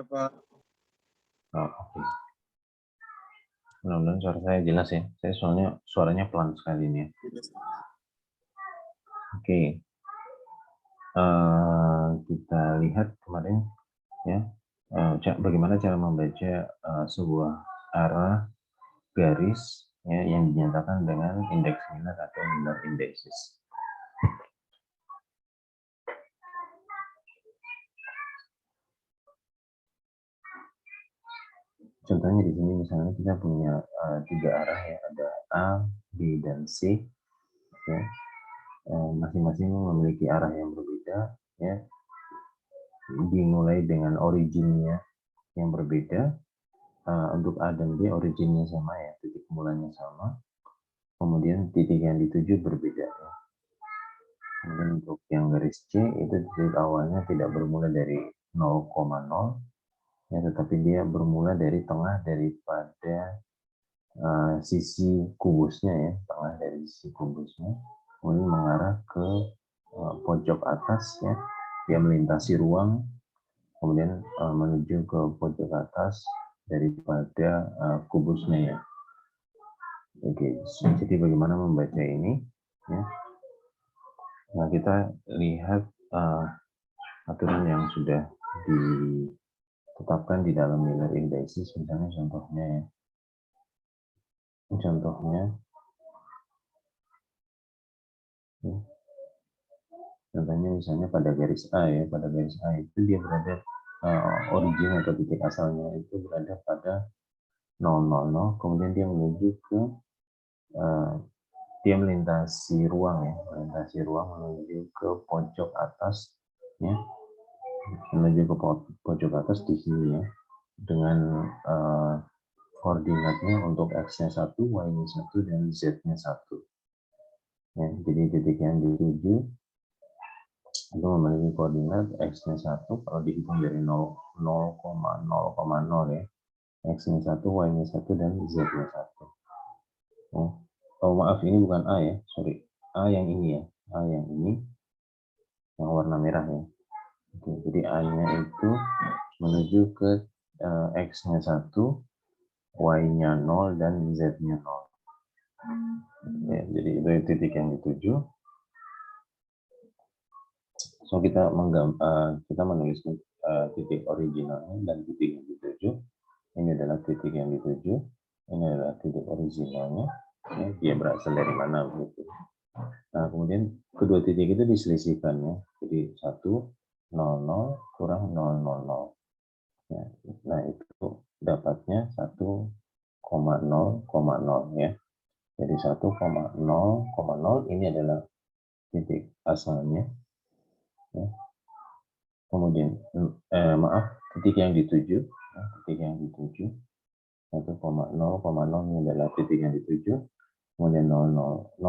Pak. Oh, oke. Mudah-mudahan suara saya jelas ya. Saya soalnya suaranya pelan sekali ini ya. Oke. Kita lihat kemarin ya bagaimana cara membaca sebuah arah garis ya, yang dinyatakan dengan indeks Miller atau Miller indices. Contohnya di sini misalnya kita punya tiga arah ya, ada A, B, dan C. Ya. Masing-masing memiliki arah yang berbeda ya, dimulai dengan originnya yang berbeda. Untuk A dan B originnya sama ya, titik mulanya sama, kemudian titik yang dituju berbeda ya. Kemudian untuk yang garis C itu titik awalnya tidak bermula dari 0,0 ya, tetapi dia bermula dari tengah daripada sisi kubusnya ya, tengah dari sisi kubusnya, kemudian mengarah ke pojok atas ya, dia melintasi ruang, kemudian menuju ke pojok atas daripada kubusnya ya. Oke, jadi bagaimana membaca ini ya? Nah, kita lihat aturan yang sudah ditetapkan di dalam Miller indices, misalnya contohnya ya. Contohnya misalnya pada garis A ya, pada garis A itu dia berada origin atau titik asalnya itu berada pada 000, kemudian dia menuju ke dia melintasi ruang ya, menuju ke pojok atas ya, menuju ke pojok atas di sini ya, dengan koordinatnya untuk x-nya 1, y-nya 1, dan z-nya 1 ya. Jadi titik yang dituju itu memiliki koordinat x-nya 1 kalau dihitung dari 0,0,0 ya, x-nya 1, y-nya 1, dan z-nya 1 ya. Oh maaf, ini bukan A ya, sorry, A yang ini ya, A yang ini yang warna merah ya. Oke, jadi A-nya itu menuju ke x-nya 1, y-nya 0, dan z-nya 0 ya. Jadi itu titik yang dituju. So kita menulis titik originalnya dan titik yang dituju. Ini adalah titik yang dituju, ini adalah titik originalnya ya, dia berasal dari mana begitu. Nah, kemudian kedua titik itu diselisihkan ya. Jadi 100 kurang 000 ya. Nah, itu dapatnya 1,0,0 ya. Jadi 1,0,0 ini adalah titik asalnya ya. Kemudian titik yang dituju ya, titik yang dituju 1,0,0 ini adalah titik yang dituju. Kemudian 0,0,0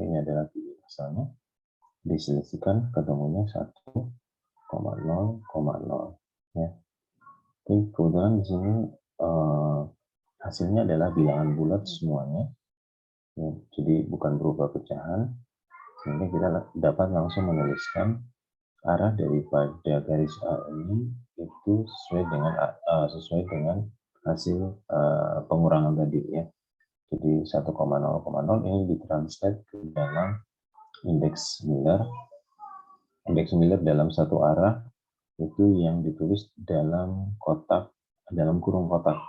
ini adalah titik asalnya, diselisihkan ketemunya 1,0,0 ya. Oke, kebetulan di sini hasilnya adalah bilangan bulat semuanya ya, jadi bukan berupa pecahan, sehingga kita dapat langsung menuliskan arah daripada garis A ini itu sesuai dengan hasil pengurangan tadi ya. Jadi 1,0,0 ini ditranslate ke dalam indeks Miller. Indeks Miller dalam satu arah itu yang ditulis dalam kurung kotak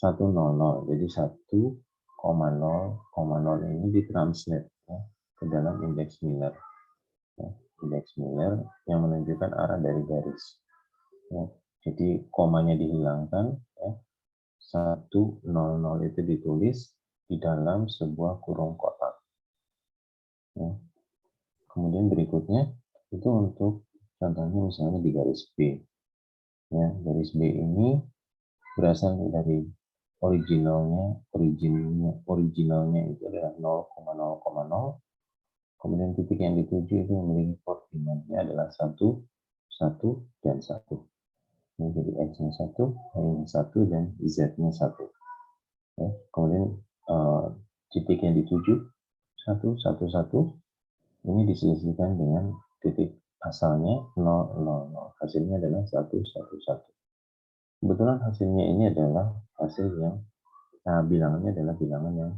100. Jadi 1,0,0 ini ditranslate ya, ke dalam indeks Miller. Ya, indeks Miller yang menunjukkan arah dari garis. Ya, jadi komanya dihilangkan ya. 100 itu ditulis di dalam sebuah kurung kotak. Ya. Kemudian berikutnya itu untuk contohnya misalnya di garis B. Ya, garis B ini berasal dari originalnya itu adalah 0,0,0. Kemudian titik yang dituju itu memiliki koordinatnya adalah 1, 1, dan 1. Ini jadi x-nya 1, y-nya 1, dan z-nya 1. Ya, kemudian titik yang dituju 1, 1, 1 ini diselisihkan dengan titik asalnya 0, 0, 0. Hasilnya adalah 1, 1, 1. Kebetulan hasilnya ini adalah hasil yang bilangannya adalah bilangan yang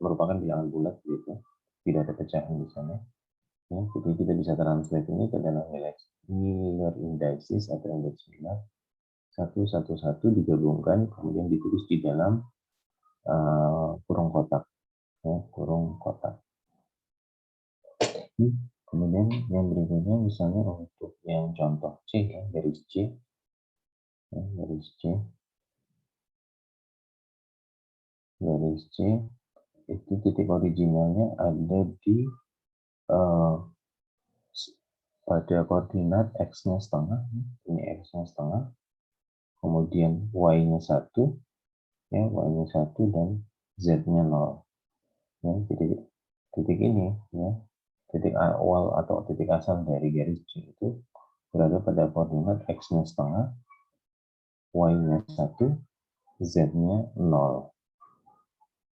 merupakan bilangan bulat gitu. Tidak ada pecahan di sana. Ya, jadi kita bisa translate ini ke dalam Miller indices atau indeks Miller 1, 1, 1 digabungkan kemudian ditulis di dalam kurung kotak. Ya, kurung kotak. Kemudian yang berikutnya misalnya untuk yang contoh C ya, garis C. Ya, garis C. Garis C itu titik originalnya ada di pada koordinat X-nya setengah, ini X-nya setengah, kemudian Y-nya 1, ya, Y-nya 1 dan Z-nya 0. Ya, jadi titik ini, ya, titik awal atau titik asal dari garis C itu berada pada koordinat X-nya setengah, Y-nya 1, Z-nya 0.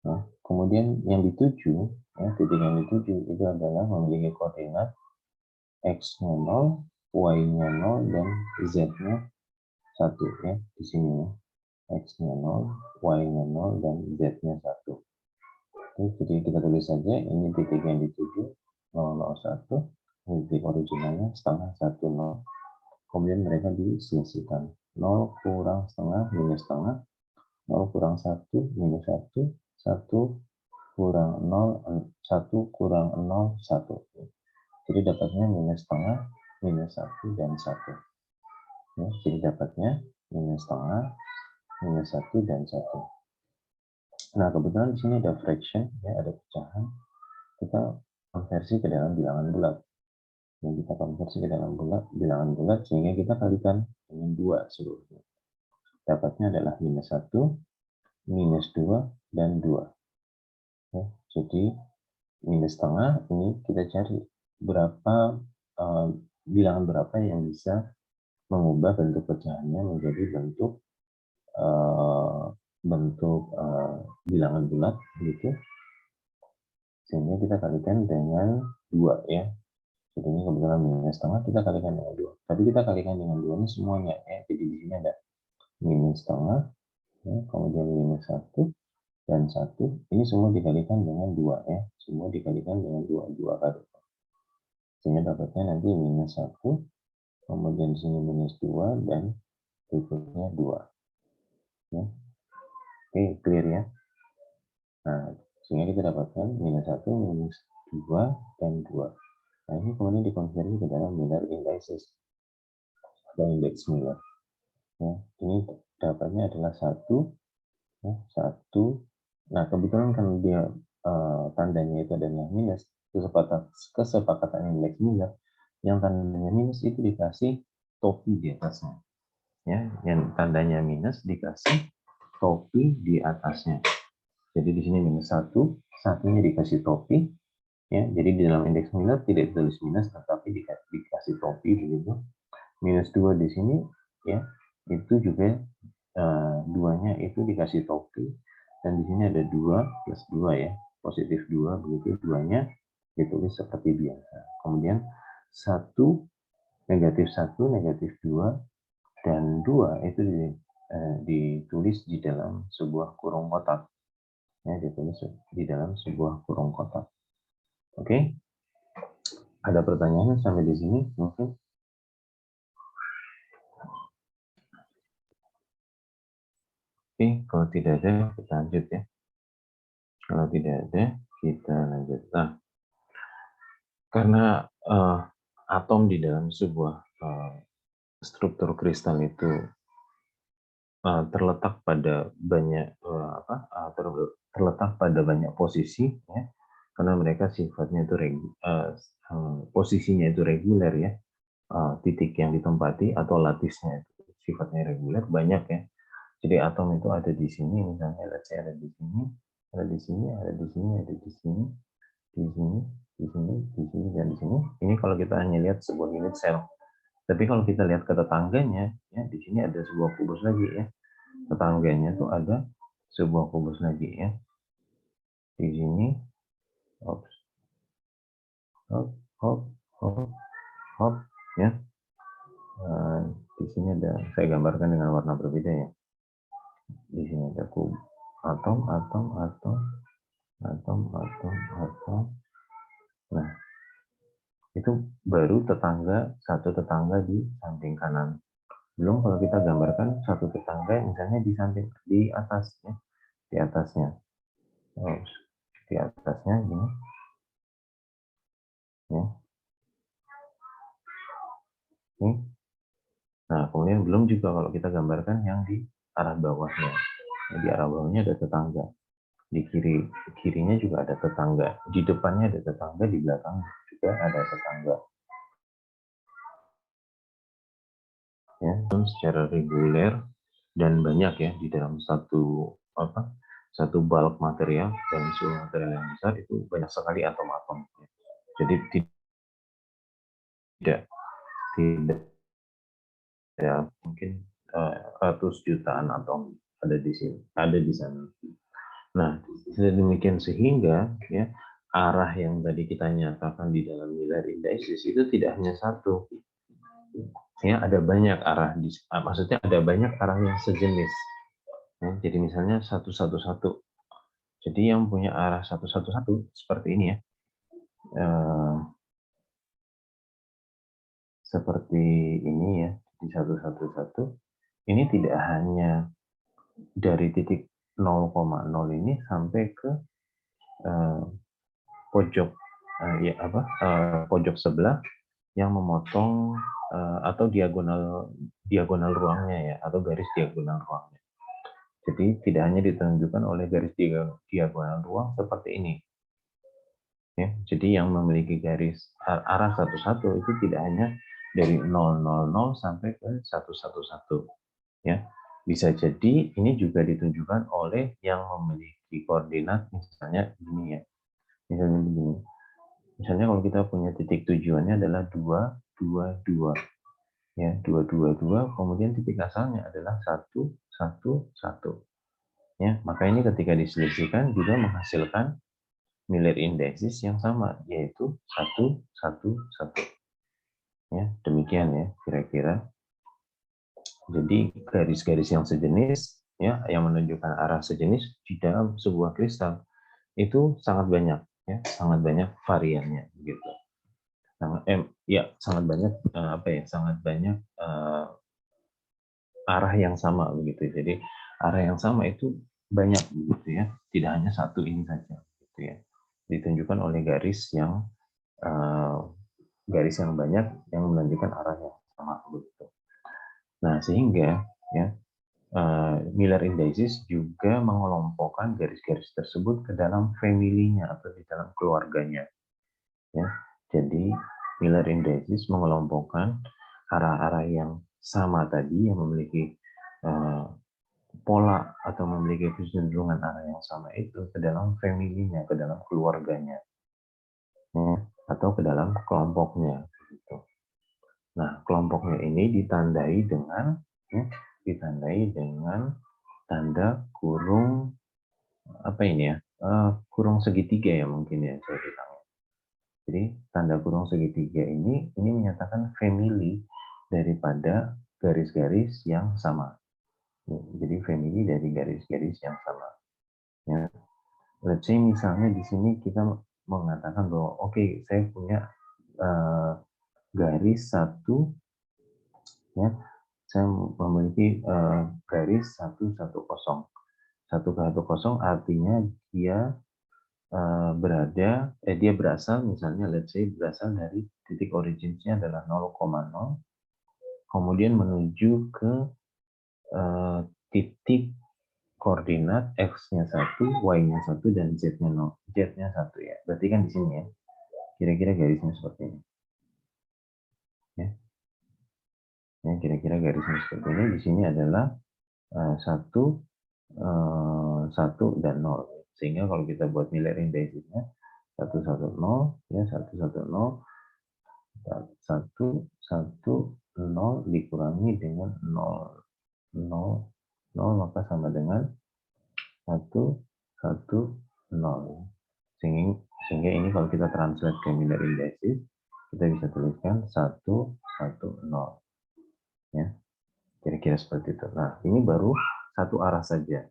Nah, kemudian yang dituju, ya, titik yang dituju itu adalah memiliki koordinat X-nya 0, Y-nya 0, dan Z-nya 1 ya, di sini ya. X-nya 0, Y-nya 0, dan Z-nya 1. Oke, jadi kita tulis saja ini titik yang dituju 001, ini titik originalnya setengah 1, 0. Kemudian mereka diselisihkan 0 kurang setengah minus setengah, 0 kurang 1 minus 1, 1 kurang 0, 1 kurang 0, 1. Jadi dapatnya minus setengah, minus 1, dan 1. Ya, jadi dapatnya minus setengah, minus 1, dan 1. Nah, kebetulan di sini ada fraction, ya, ada pecahan. Kita konversi ke dalam bilangan bulat. Yang kita konversi ke dalam bilangan bulat, sehingga kita kalikan dengan 2 seluruhnya. Dapatnya adalah minus 1, minus 2, dan 2. Ya, jadi minus setengah ini kita cari berapa bilangan berapa yang bisa mengubah bentuk pecahannya menjadi bentuk bilangan bulat gitu, sehingga kita kalikan dengan 2 ya. Jadi ini kebetulan minus setengah, kita kalikan dengan 2. Tapi kita kalikan dengan 2 ini semuanya ya. Jadi di sini ada minus setengah, ya, kemudian minus 1 dan 1. Ini semua dikalikan dengan 2 ya. Semua dikalikan dengan 2 kali. Sehingga dapatnya nanti minus 1, kemudian di sini minus 2, dan berikutnya 2. Ya. Oke, clear ya. Nah, sehingga kita dapatkan minus 1, minus 2, dan 2. Nah, ini kemudian dikonversi ke dalam Miller indices atau indeks Miller. Ya, ini dapatnya adalah 1, ya, 1. Nah, kebetulan kan dia tandanya itu adalah minus, kesepakatan indeks Miller, yang tandanya minus itu dikasih topi di atasnya. Ya, yang tandanya minus dikasih topi di atasnya. Jadi di sini minus 1, satunya dikasih topi, ya. Jadi di dalam indeks Miller tidak ditulis minus, tetapi dikasih topi begitu. Minus 2 di sini, ya, itu juga 2-nya itu dikasih topi, dan di sini ada 2 plus 2 ya, positif 2 begitu, 2-nya ditulis seperti biasa. Kemudian 1, negatif 1, negatif 2, dan 2 itu ditulis di dalam sebuah kurung kotak. Ya, ditulis di dalam sebuah kurung kotak. Oke, ada pertanyaan sampai di sini mungkin? Oke, kalau tidak ada kita lanjut ya. Kalau tidak ada kita lanjut. Nah, karena atom di dalam sebuah struktur kristal itu terletak pada banyak terletak pada banyak posisi ya, karena mereka sifatnya itu posisinya itu reguler ya, titik yang ditempati atau latisnya itu sifatnya reguler banyak ya. Jadi atom itu ada di sini, misalnya ada di sini, ada di sini, ada di sini, ada di sini, di sini, di sini, di sini, dan di sini. Ini kalau kita hanya lihat sebuah unit sel. Tapi kalau kita lihat ke tetangganya, ya di sini ada sebuah kubus lagi ya. Tetangganya tuh ada sebuah kubus lagi ya. Di sini, hop, hop, hop, hop. hop, ya. Di sini ada, saya gambarkan dengan warna berbeda ya. Di sini ada atom, atom. Nah, itu baru satu tetangga di samping kanan. Belum kalau kita gambarkan satu tetangga misalnya di samping, di atasnya, di atasnya. Oh, di atasnya ini, ya. Ini. Nah, kemudian belum juga kalau kita gambarkan yang di arah bawahnya. Di arah bawahnya ada tetangga. Di kirinya juga ada tetangga. Di depannya ada tetangga, di belakang juga ada tetangga. Ya, secara reguler dan banyak ya di dalam satu bulk material dan seluruh material yang besar itu banyak sekali atom-atom. Jadi tidak ya mungkin ratus jutaan atom ada di sini, ada di sana. Nah, demikian sehingga ya arah yang tadi kita nyatakan di dalam Miller indices itu tidak hanya satu, ya ada banyak arah, maksudnya ada banyak arah yang sejenis. Ya, jadi misalnya 111. Jadi yang punya arah 111 seperti ini ya, seperti ini ya, di 111 ini tidak hanya dari titik 0,0 ini sampai ke pojok pojok sebelah yang memotong atau diagonal ruangnya ya, atau garis diagonal ruangnya. Jadi tidak hanya ditunjukkan oleh garis diagonal ruang seperti ini. Ya, jadi yang memiliki garis arah 11 itu tidak hanya dari 000 sampai ke 111. Ya, bisa jadi ini juga ditunjukkan oleh yang memiliki koordinat misalnya ini ya. Misalnya begini. Misalnya kalau kita punya titik tujuannya adalah 222. Ya, 222, kemudian titik asalnya adalah 111. Ya, maka ini ketika diselisihkan juga menghasilkan Miller indices yang sama, yaitu 111. Ya, demikian ya kira-kira. Jadi garis-garis yang sejenis ya, yang menunjukkan arah sejenis di dalam sebuah kristal itu sangat banyak ya, sangat banyak variannya gitu. Sangat banyak sangat banyak arah yang sama begitu. Jadi arah yang sama itu banyak begitu ya, tidak hanya satu ini saja gitu ya. Ditunjukkan oleh garis yang banyak yang menunjukkan arah yang sama begitu. Nah, sehingga ya Miller indices juga mengelompokkan garis-garis tersebut ke dalam family-nya atau di dalam keluarganya. Ya, jadi Miller indices mengelompokkan arah-arah yang sama tadi yang memiliki pola atau memiliki kecenderungan arah yang sama itu ke dalam family-nya, ke dalam keluarganya, ya, atau ke dalam kelompoknya. Gitu. Nah, kelompoknya ini ditandai dengan tanda kurung apa ini ya? Kurung segitiga ya mungkin ya saya bilang. Jadi tanda kurung segitiga ini menyatakan family daripada garis-garis yang sama. Jadi family dari garis-garis yang sama. Ya. Let's say misalnya di sini kita mengatakan bahwa oke, saya punya garis satu, ya, saya memiliki garis 110. 110 artinya dia dia berasal misalnya let's say berasal dari titik originnya adalah 0,0, kemudian menuju ke titik koordinat x-nya 1, y-nya 1 dan z-nya 0. Z-nya 1 ya. Berarti kan di sini ya. Kira-kira garisnya seperti ini. Ya. Ya, kira-kira garisnya seperti ini. Di sini adalah 1 dan 0. Sehingga kalau kita buat Miller indexnya 110 ya 110 110 dikurangi dengan 0 0 0 maka sama dengan 110. Sehingga ini kalau kita translate ke Miller indices kita bisa tuliskan 1, 1, 0. Ya, kira-kira seperti itu. Nah, ini baru satu arah saja.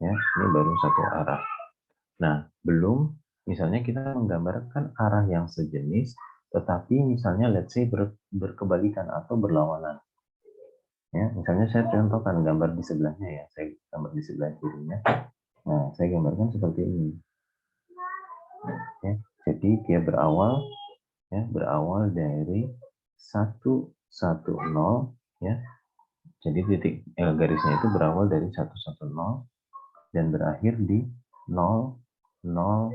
Ya, ini baru satu arah. Nah, belum misalnya kita menggambarkan arah yang sejenis, tetapi misalnya let's say berkebalikan atau berlawanan. Ya, misalnya saya contohkan gambar di sebelahnya ya, saya gambar di sebelah kirinya. Nah, saya gambarkan seperti ini. Ya, jadi dia berawal dari 110 ya. Jadi garisnya itu berawal dari 110 dan berakhir di 0 0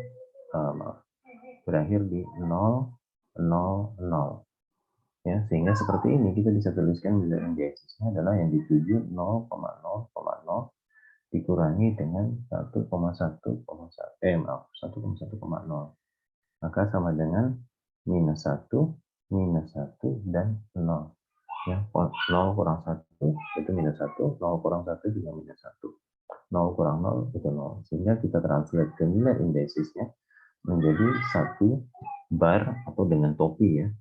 berakhir di 0 0 0. Ya, sehingga seperti ini kita bisa tuliskan bilangan indexesnya adalah yang dituju 0,0,0 dikurangi dengan 1,1,0. Maka sama dengan minus 1, dan 0. Ya, 0 kurang 1 itu minus 1, 0 kurang 1 juga minus 1. 0 kurang 0 itu 0. Sehingga kita translate ke nilai indexesnya menjadi 1 bar atau dengan topi ya.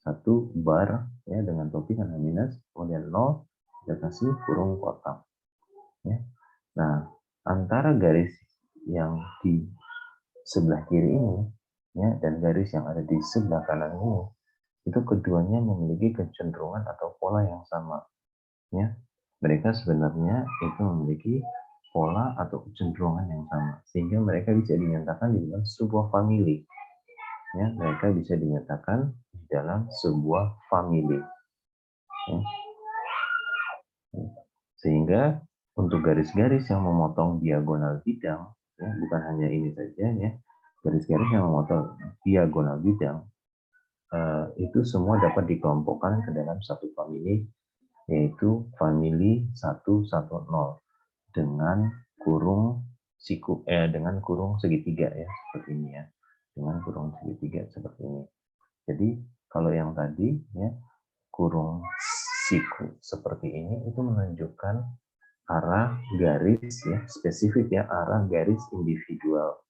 1 bar ya dengan topi karena minus, kemudian 0 kita kasih kurung kotak. Ya. Nah, antara garis yang di sebelah kiri ini ya dan garis yang ada di sebelah kanan ini itu keduanya memiliki kecenderungan atau pola yang sama ya. Mereka sebenarnya itu memiliki pola atau kecenderungan yang sama sehingga mereka bisa dinyatakan di dalam sebuah family ya. Mereka bisa dinyatakan di dalam sebuah family ya. Sehingga untuk garis-garis yang memotong diagonal bidang ya, bukan hanya ini saja ya, garis-garis yang memotong diagonal bidang itu semua dapat dikelompokkan ke dalam satu family, yaitu family 110 dengan kurung dengan kurung segitiga ya, seperti ini ya. Dengan kurung segitiga seperti ini. Jadi kalau yang tadi ya kurung siku seperti ini itu menunjukkan arah garis ya, spesifik ya, arah garis individual.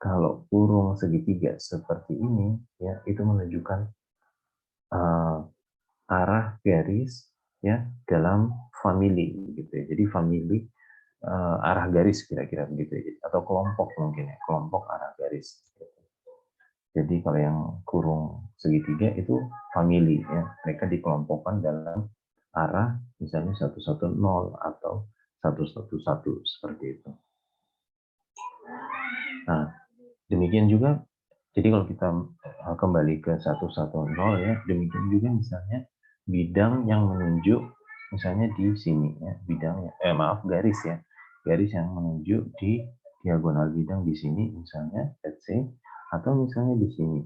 Kalau kurung segitiga seperti ini ya itu menunjukkan arah garis ya dalam family gitu ya. Jadi family arah garis kira-kira begitu ya. Atau kelompok mungkin ya, kelompok arah garis. Jadi kalau yang kurung segitiga itu family ya, mereka dikelompokkan dalam arah misalnya 110 atau 111 seperti itu. Nah, demikian juga jadi kalau kita kembali ke 110 ya, demikian juga misalnya bidang yang menunjuk misalnya di sini ya, bidangnya garis ya. Garis yang menunjuk di diagonal bidang di sini misalnya let's say atau misalnya di sini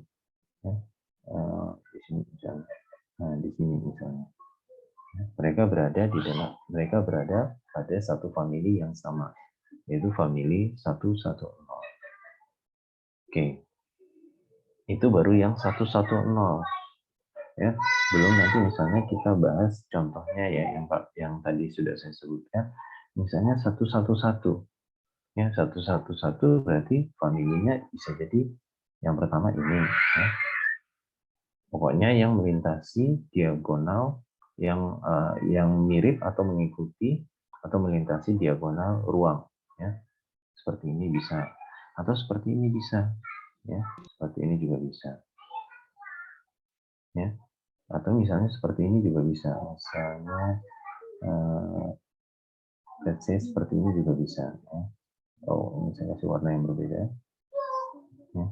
ya. Di sini misalnya. Nah, di sini misalnya. Mereka berada pada satu family yang sama, yaitu family 110. Oke. Itu baru yang 110 ya. Belum nanti misalnya kita bahas contohnya ya yang tadi sudah saya sebutkan, misalnya 111 ya. 111 berarti familinya bisa jadi yang pertama ini ya. Pokoknya yang melintasi diagonal yang mirip atau mengikuti atau melintasi diagonal ruang ya. Seperti ini bisa atau seperti ini bisa ya. Seperti ini juga bisa. Ya. Atau misalnya seperti ini juga bisa. Misalnya let's say seperti ini juga bisa ya. Oh, ini saya kasih warna yang berbeda ya.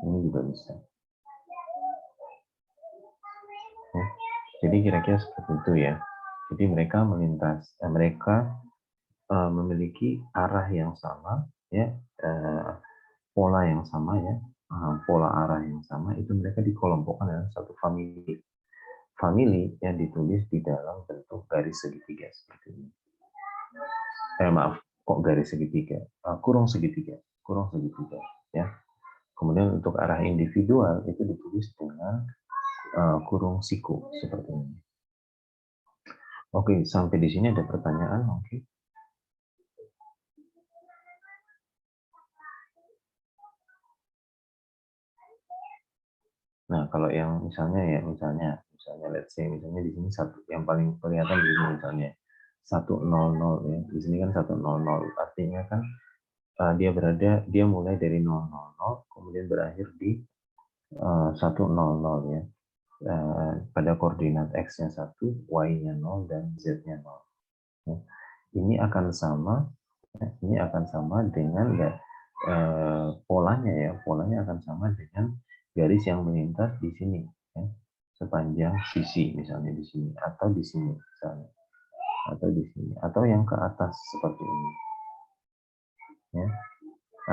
Ini juga bisa ya. Jadi kira-kira seperti itu ya. Jadi mereka memiliki arah yang sama ya, pola yang sama ya, pola arah yang sama, itu mereka dikelompokkan dalam satu family. Family yang ditulis di dalam bentuk garis segitiga seperti ini. Maaf, kok garis segitiga? Kurung segitiga ya. Kemudian untuk arah individual itu ditulis dengan kurung siku seperti ini. Oke, sampai di sini ada pertanyaan mungkin? Nah, kalau yang misalnya let's say misalnya di sini satu yang paling kelihatan di sini misalnya 100 ya. Di sini kan 100 artinya kan dia mulai dari 000 kemudian berakhir di 100 ya. Pada koordinat x-nya 1, y-nya 0 dan z-nya 0. Ya. Ini akan sama dengan polanya akan sama dengan garis yang melintas di sini ya, sepanjang sisi misalnya di sini atau di sini misalnya atau di sini atau yang ke atas seperti ini ya,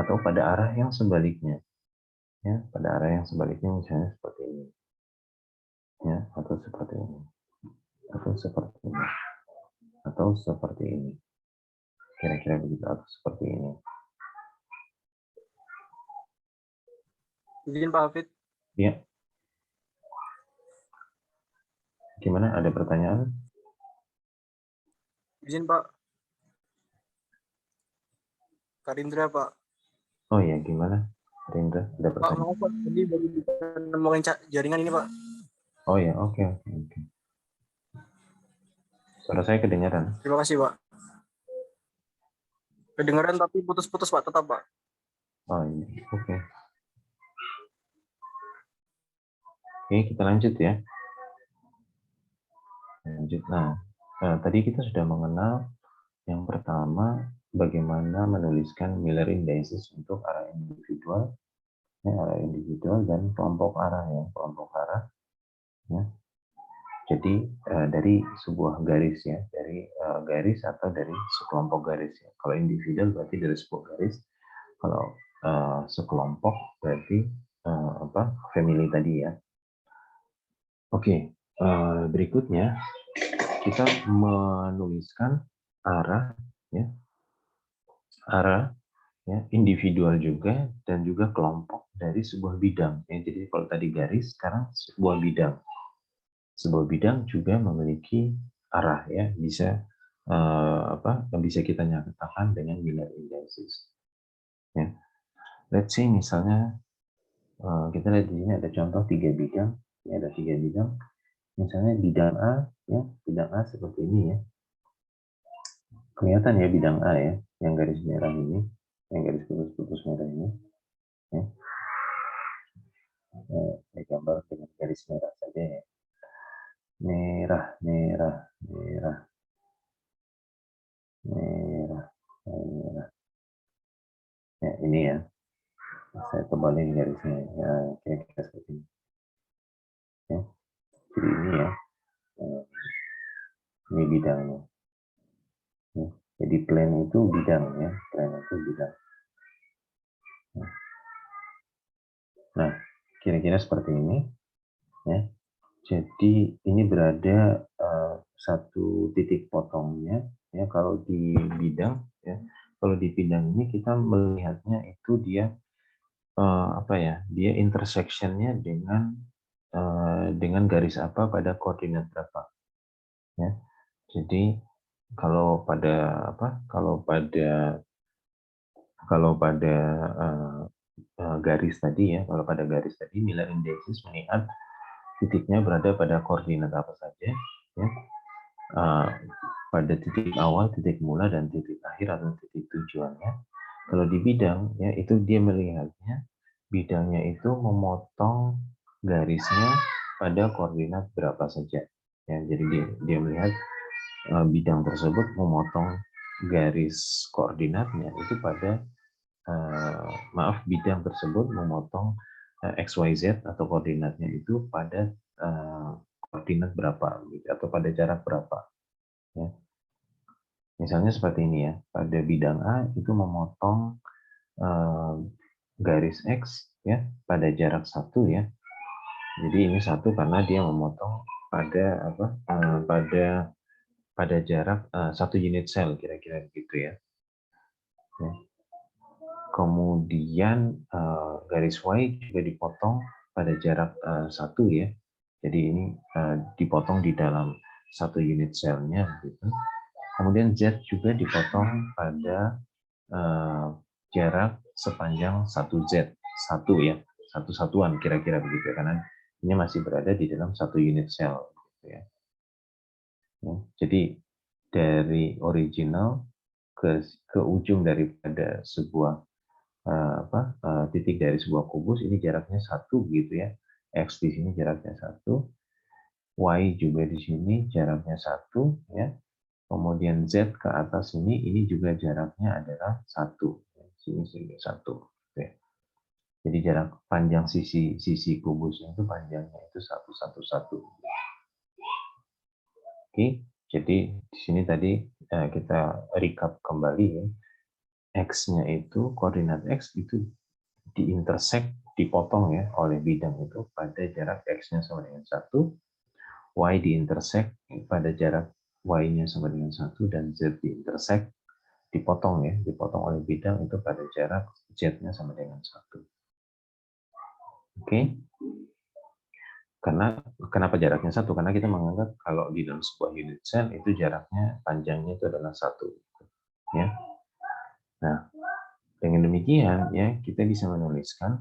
atau pada arah yang sebaliknya ya, pada arah yang sebaliknya misalnya seperti ini ya, atau seperti ini atau seperti ini atau seperti ini, kira-kira begitu, atau seperti ini. Izin Pak Hafid. Ya. Gimana? Ada pertanyaan? Izin Pak. Karindra Pak. Oh ya, gimana? Karindra, ada Pak, pertanyaan? maaf Pak, tadi baru bisa nemuin jaringan ini Pak. Oh ya, oke. Suara saya kedengaran? Terima kasih Pak. Kedengaran tapi putus-putus Pak, tetap Pak. Oh iya, oke. Oke, kita lanjut ya. Lanjut. Nah, tadi kita sudah mengenal yang pertama bagaimana menuliskan Miller indices untuk arah individual, dan kelompok arah ya, kelompok arah. Ya. Jadi dari sebuah garis ya, dari garis atau dari sekelompok garis ya. Kalau individual berarti dari sebuah garis. Kalau sekelompok berarti family tadi ya. Oke, berikutnya kita menuliskan arah ya, individual juga dan juga kelompok dari sebuah bidang ya. Jadi kalau tadi garis, sekarang sebuah bidang. Sebuah bidang juga memiliki arah ya, bisa bisa kita nyatakan dengan Miller indices. Ya. Let's say misalnya kita lihat di sini ada contoh 3 bidang, ini ada 3 bidang. Misalnya bidang A ya, bidang A seperti ini ya. Kelihatan ya bidang A ya, yang garis merah ini, yang garis putus-putus merah ini. Ya. Digambar dengan garis merah saja ya. Merah, merah, merah, merah, merah. Ya, ini ya. Saya tebalin garisnya ya, kira-kira seperti ini. Ya. Jadi ini ya, ini bidangnya. Ya. Jadi plan itu bidang ya, plan itu bidang. Nah, kira-kira seperti ini ya. Jadi ini berada satu titik potongnya ya, kalau di bidang ya. Kalau di bidang ini kita melihatnya itu dia dia intersectionnya dengan garis apa pada koordinat berapa ya. Jadi kalau pada garis tadi ya, kalau pada garis tadi Miller indices melihat titiknya berada pada koordinat apa saja ya, pada titik awal, titik mula, dan titik akhir atau titik tujuannya. Kalau di bidang ya, itu dia melihatnya bidangnya itu memotong garisnya pada koordinat berapa saja ya. Jadi dia melihat bidang tersebut memotong garis koordinatnya itu pada bidang tersebut memotong XYZ atau koordinatnya itu pada koordinat berapa gitu, atau pada jarak berapa ya. Misalnya seperti ini ya, pada bidang A itu memotong garis X ya pada jarak 1 ya. Jadi ini 1 karena dia memotong pada pada jarak 1 unit sel, kira-kira begitu ya. Kemudian garis Y juga dipotong pada jarak 1 ya. Jadi ini dipotong di dalam 1 unit selnya gitu. Kemudian Z juga dipotong pada jarak sepanjang 1Z, 1 ya, satu satuan kira-kira begitu, karena ini masih berada di dalam satu unit sel. Gitu ya. Jadi dari original ke ujung daripada sebuah titik dari sebuah kubus ini jaraknya 1 gitu ya. X di sini jaraknya 1, Y juga di sini jaraknya 1 ya. Kemudian Z ke atas ini juga jaraknya adalah 1. Sini 1. Ya. Jadi jarak panjang sisi kubusnya itu panjangnya itu 1, 1, 1. Oke, jadi di sini tadi kita recap kembali ya. X-nya itu, koordinat X itu diintersect, dipotong ya oleh bidang itu pada jarak X-nya sama dengan 1, Y diintersect pada jarak Y-nya sama dengan 1, dan Z diintersect, dipotong ya, dipotong oleh bidang itu pada jarak Z-nya sama dengan 1. Oke. Karena kenapa jaraknya 1? Karena kita menganggap kalau di dalam sebuah unit cell itu jaraknya panjangnya itu adalah 1. Ya. Nah, dengan demikian ya kita bisa menuliskan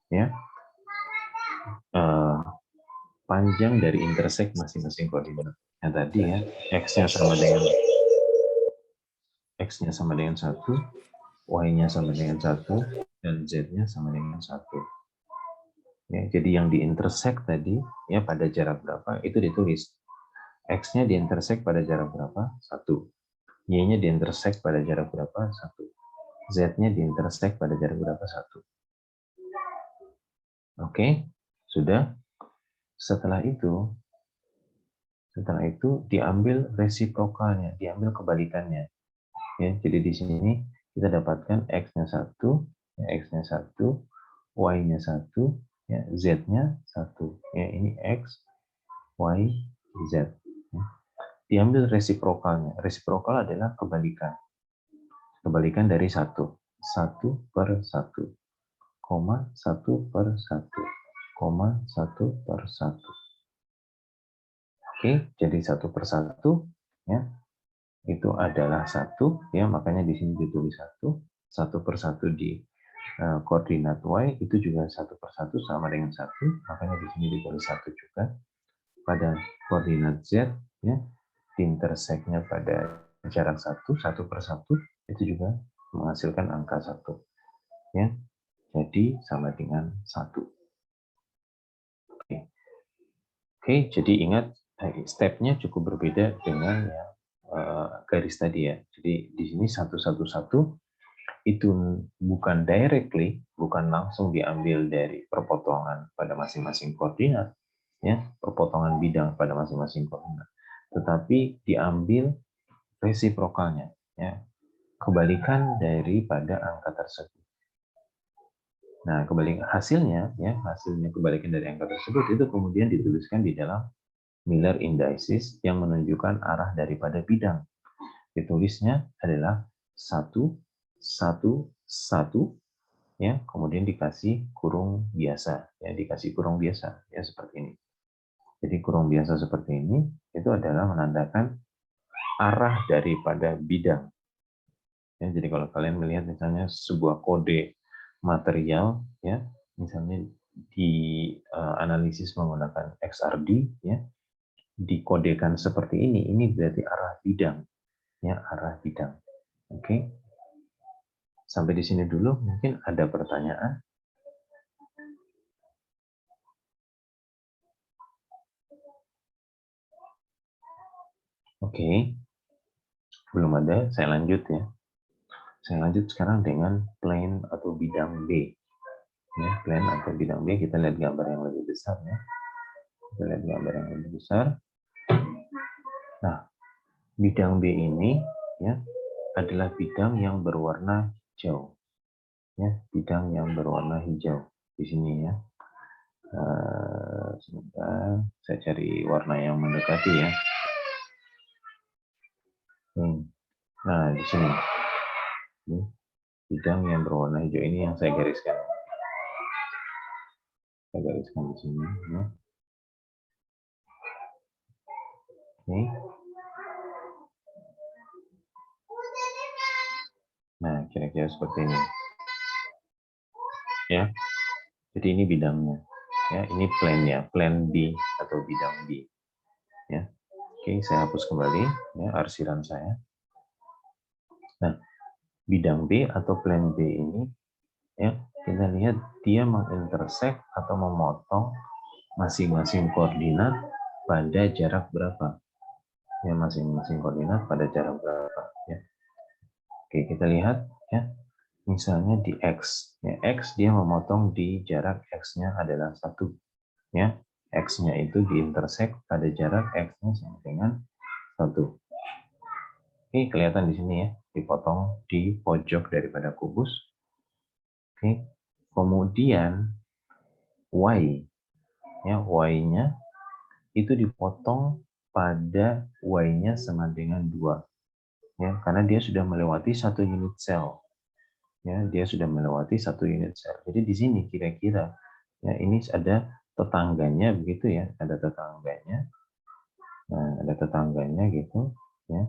ya panjang dari intersect masing-masing koordinat. Yang tadi ya x-nya sama dengan 1, y-nya sama dengan 1, dan z-nya sama dengan 1. Ya, jadi yang diintersect tadi ya pada jarak berapa itu ditulis. X-nya diintersect pada jarak berapa? 1. Y-nya diintersect pada jarak berapa? 1. Z-nya diintersect pada jarak berapa? 1. Oke, sudah. Setelah itu diambil resiprokalnya, diambil kebalikannya. Ya, jadi di sini kita dapatkan X-nya 1, X-nya 1, Y-nya 1, ya, Z-nya 1. Ya, ini X, Y, Z. Ya. Diambil resiprokalnya. Resiprokal adalah kebalikan. Kebalikan dari 1. 1 per 1. 1 per 1. 1 per 1. Oke, jadi 1 per 1. Ya, itu adalah 1. Ya, makanya di sini ditulis 1. 1 per 1 di koordinat Y itu juga 1 per 1 sama dengan 1. Makanya di sini ditulis 1 juga. Pada koordinat Z, ya, intersect-nya pada jarak 1, 1 per 1, itu juga menghasilkan angka 1. Ya, jadi sama dengan 1. Oke, jadi ingat step-nya cukup berbeda dengan yang garis tadi ya. Jadi di sini 111 itu bukan directly, bukan langsung diambil dari perpotongan pada masing-masing koordinat, ya, perpotongan bidang pada masing-masing koordinat, tetapi diambil resiprokalnya, ya, kebalikan daripada angka tersebut. Nah, hasilnya kebalikan dari angka tersebut itu kemudian dituliskan di dalam Miller indices yang menunjukkan arah daripada bidang. Ditulisnya adalah 1, 1, 1, ya, kemudian dikasih kurung biasa, ya, dikasih kurung biasa, ya, seperti ini. Jadi kurung biasa seperti ini itu adalah menandakan arah daripada bidang. Ya, jadi kalau kalian melihat misalnya sebuah kode material, ya, misalnya di analisis menggunakan XRD, ya, dikodekan seperti ini berarti arah bidang, ya, arah bidang. Oke, sampai di sini dulu. Mungkin ada pertanyaan. Oke, belum ada. Saya lanjut ya. Saya lanjut sekarang dengan plane atau bidang B. Ya, plane atau bidang B, kita lihat gambar yang lebih besar ya. Kita lihat gambar yang lebih besar. Nah, bidang B ini ya adalah bidang yang berwarna hijau. Ya, bidang yang berwarna hijau di sini ya. Sebentar, saya cari warna yang mendekati ya. Nah, di sini. Bidang yang berwarna hijau ini yang saya gariskan. Saya gariskan di sini ya. Oke. Nah, kira-kira seperti ini. Ya. Jadi ini bidangnya. Ya, ini plan-nya, plan B atau bidang B. Ya. Oke, saya hapus kembali ya arsiran saya. Nah, bidang B atau plan B ini ya, kita lihat dia mengintersect atau memotong masing-masing koordinat pada jarak berapa. Ya, masing-masing koordinat pada jarak berapa ya. Oke, kita lihat ya. Misalnya di X, ya, X dia memotong di jarak X-nya adalah 1. Ya, X-nya itu diintersect pada jarak X-nya sama dengan 1. Oke, kelihatan di sini ya, dipotong di pojok daripada kubus. Oke, kemudian Y, ya, Y-nya itu dipotong pada Y-nya sama dengan 2. Ya, karena dia sudah melewati 1 unit sel. Ya, dia sudah melewati 1 unit sel. Jadi di sini kira-kira ya ini ada tetangganya begitu ya, ada tetangganya. Nah, ada tetangganya gitu ya.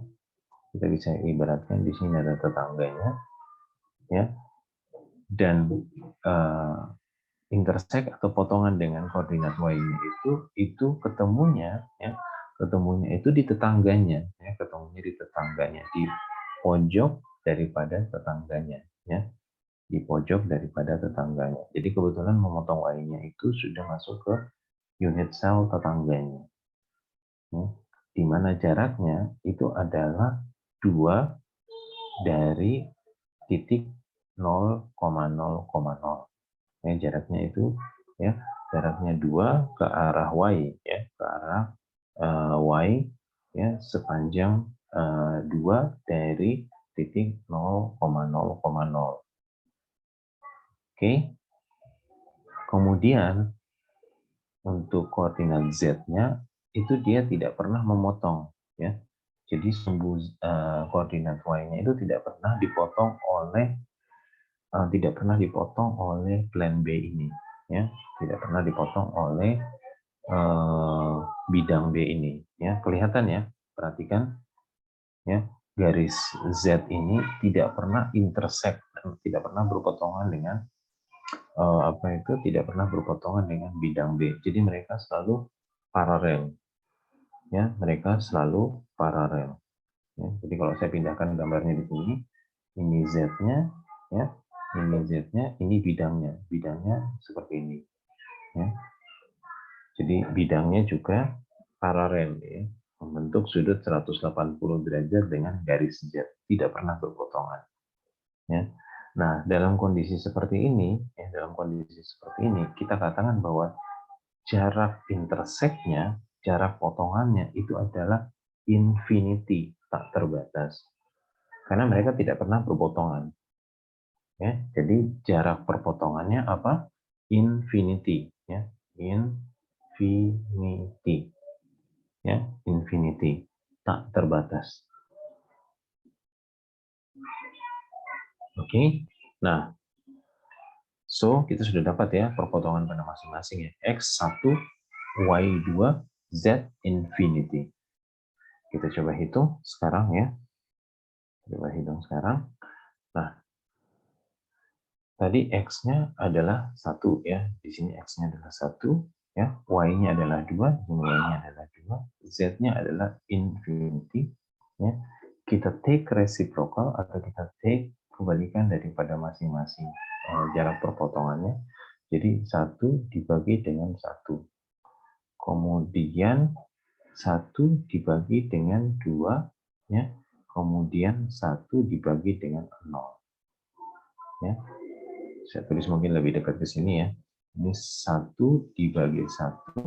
Kita bisa ibaratkan di sini ada tetangganya ya. Dan intersect atau potongan dengan koordinat y-nya itu ketemunya ya, ketemunya itu di tetangganya ya, ketemunya di tetangganya, di pojok daripada tetangganya ya. Di pojok daripada tetangganya. Jadi kebetulan memotong y-nya itu sudah masuk ke unit sel tetangganya. Ya. Di mana jaraknya itu adalah 2 dari titik 0,0,0. Ya, jaraknya itu ya, jaraknya 2 ke arah y ya, ke arah y ya sepanjang 2 dari titik 0,0,0. Oke. Kemudian untuk koordinat z-nya itu dia tidak pernah memotong ya. Jadi koordinat y-nya itu tidak pernah dipotong oleh plan B ini ya. Tidak pernah dipotong oleh bidang B ini ya. Kelihatan ya, perhatikan ya, garis Z ini tidak pernah intersect, tidak pernah berpotongan dengan tidak pernah berpotongan dengan bidang B. Jadi mereka selalu paralel. Ya, mereka selalu paralel. Ya, jadi kalau saya pindahkan gambarnya di sini, ini Z-nya ya, ini Z-nya, ini bidangnya. Bidangnya seperti ini. Ya. Jadi bidangnya juga paralel ya, membentuk sudut 180 derajat dengan garis Z, tidak pernah berpotongan. Ya. Nah, dalam kondisi seperti ini, kita katakan bahwa jarak intersect-nya, jarak potongannya itu adalah infinity, tak terbatas. Karena mereka tidak pernah berpotongan. Ya, jadi jarak perpotongannya apa? Infinity, ya. Infinity. Ya, infinity, tak terbatas. Oke. Nah, so kita sudah dapat ya perpotongan pada masing-masing ya. X1, Y2, Z infinity. Kita coba hitung sekarang ya. Coba hitung sekarang. Nah, tadi X-nya adalah 1 ya. Di sini X-nya adalah 1 ya. Y-nya adalah 2, di sini Y-nya adalah 2, Z-nya adalah infinity ya. Kita take reciprocal atau kita take kebalikan daripada masing-masing jarak perpotongannya. Jadi 1 dibagi dengan 1. Kemudian 1 dibagi dengan 2 ya. Kemudian 1 dibagi dengan 0. Ya. Saya tulis mungkin lebih dekat ke sini ya. Ini 1 dibagi 1,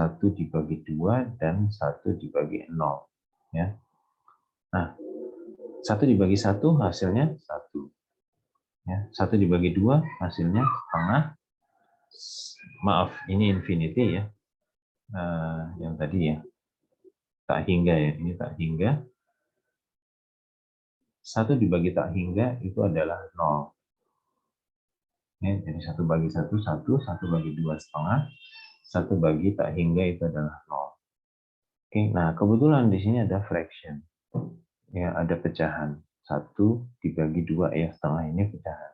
1 dibagi 2, dan 1 dibagi 0. Ya. Nah, 1 dibagi 1 hasilnya 1. Ya, 1 dibagi 2 hasilnya setengah. Maaf, ini infinity ya. Yang tadi ya. Tak hingga ya, ini tak hingga. 1 dibagi tak hingga itu adalah 0. Ya, jadi 1 bagi 1, 1, 1 bagi 2 setengah, 1 bagi tak hingga itu adalah 0. Oke, nah kebetulan di sini ada fraction. Ya, ada pecahan. 1 dibagi 2 ya, setengah ini pecahan.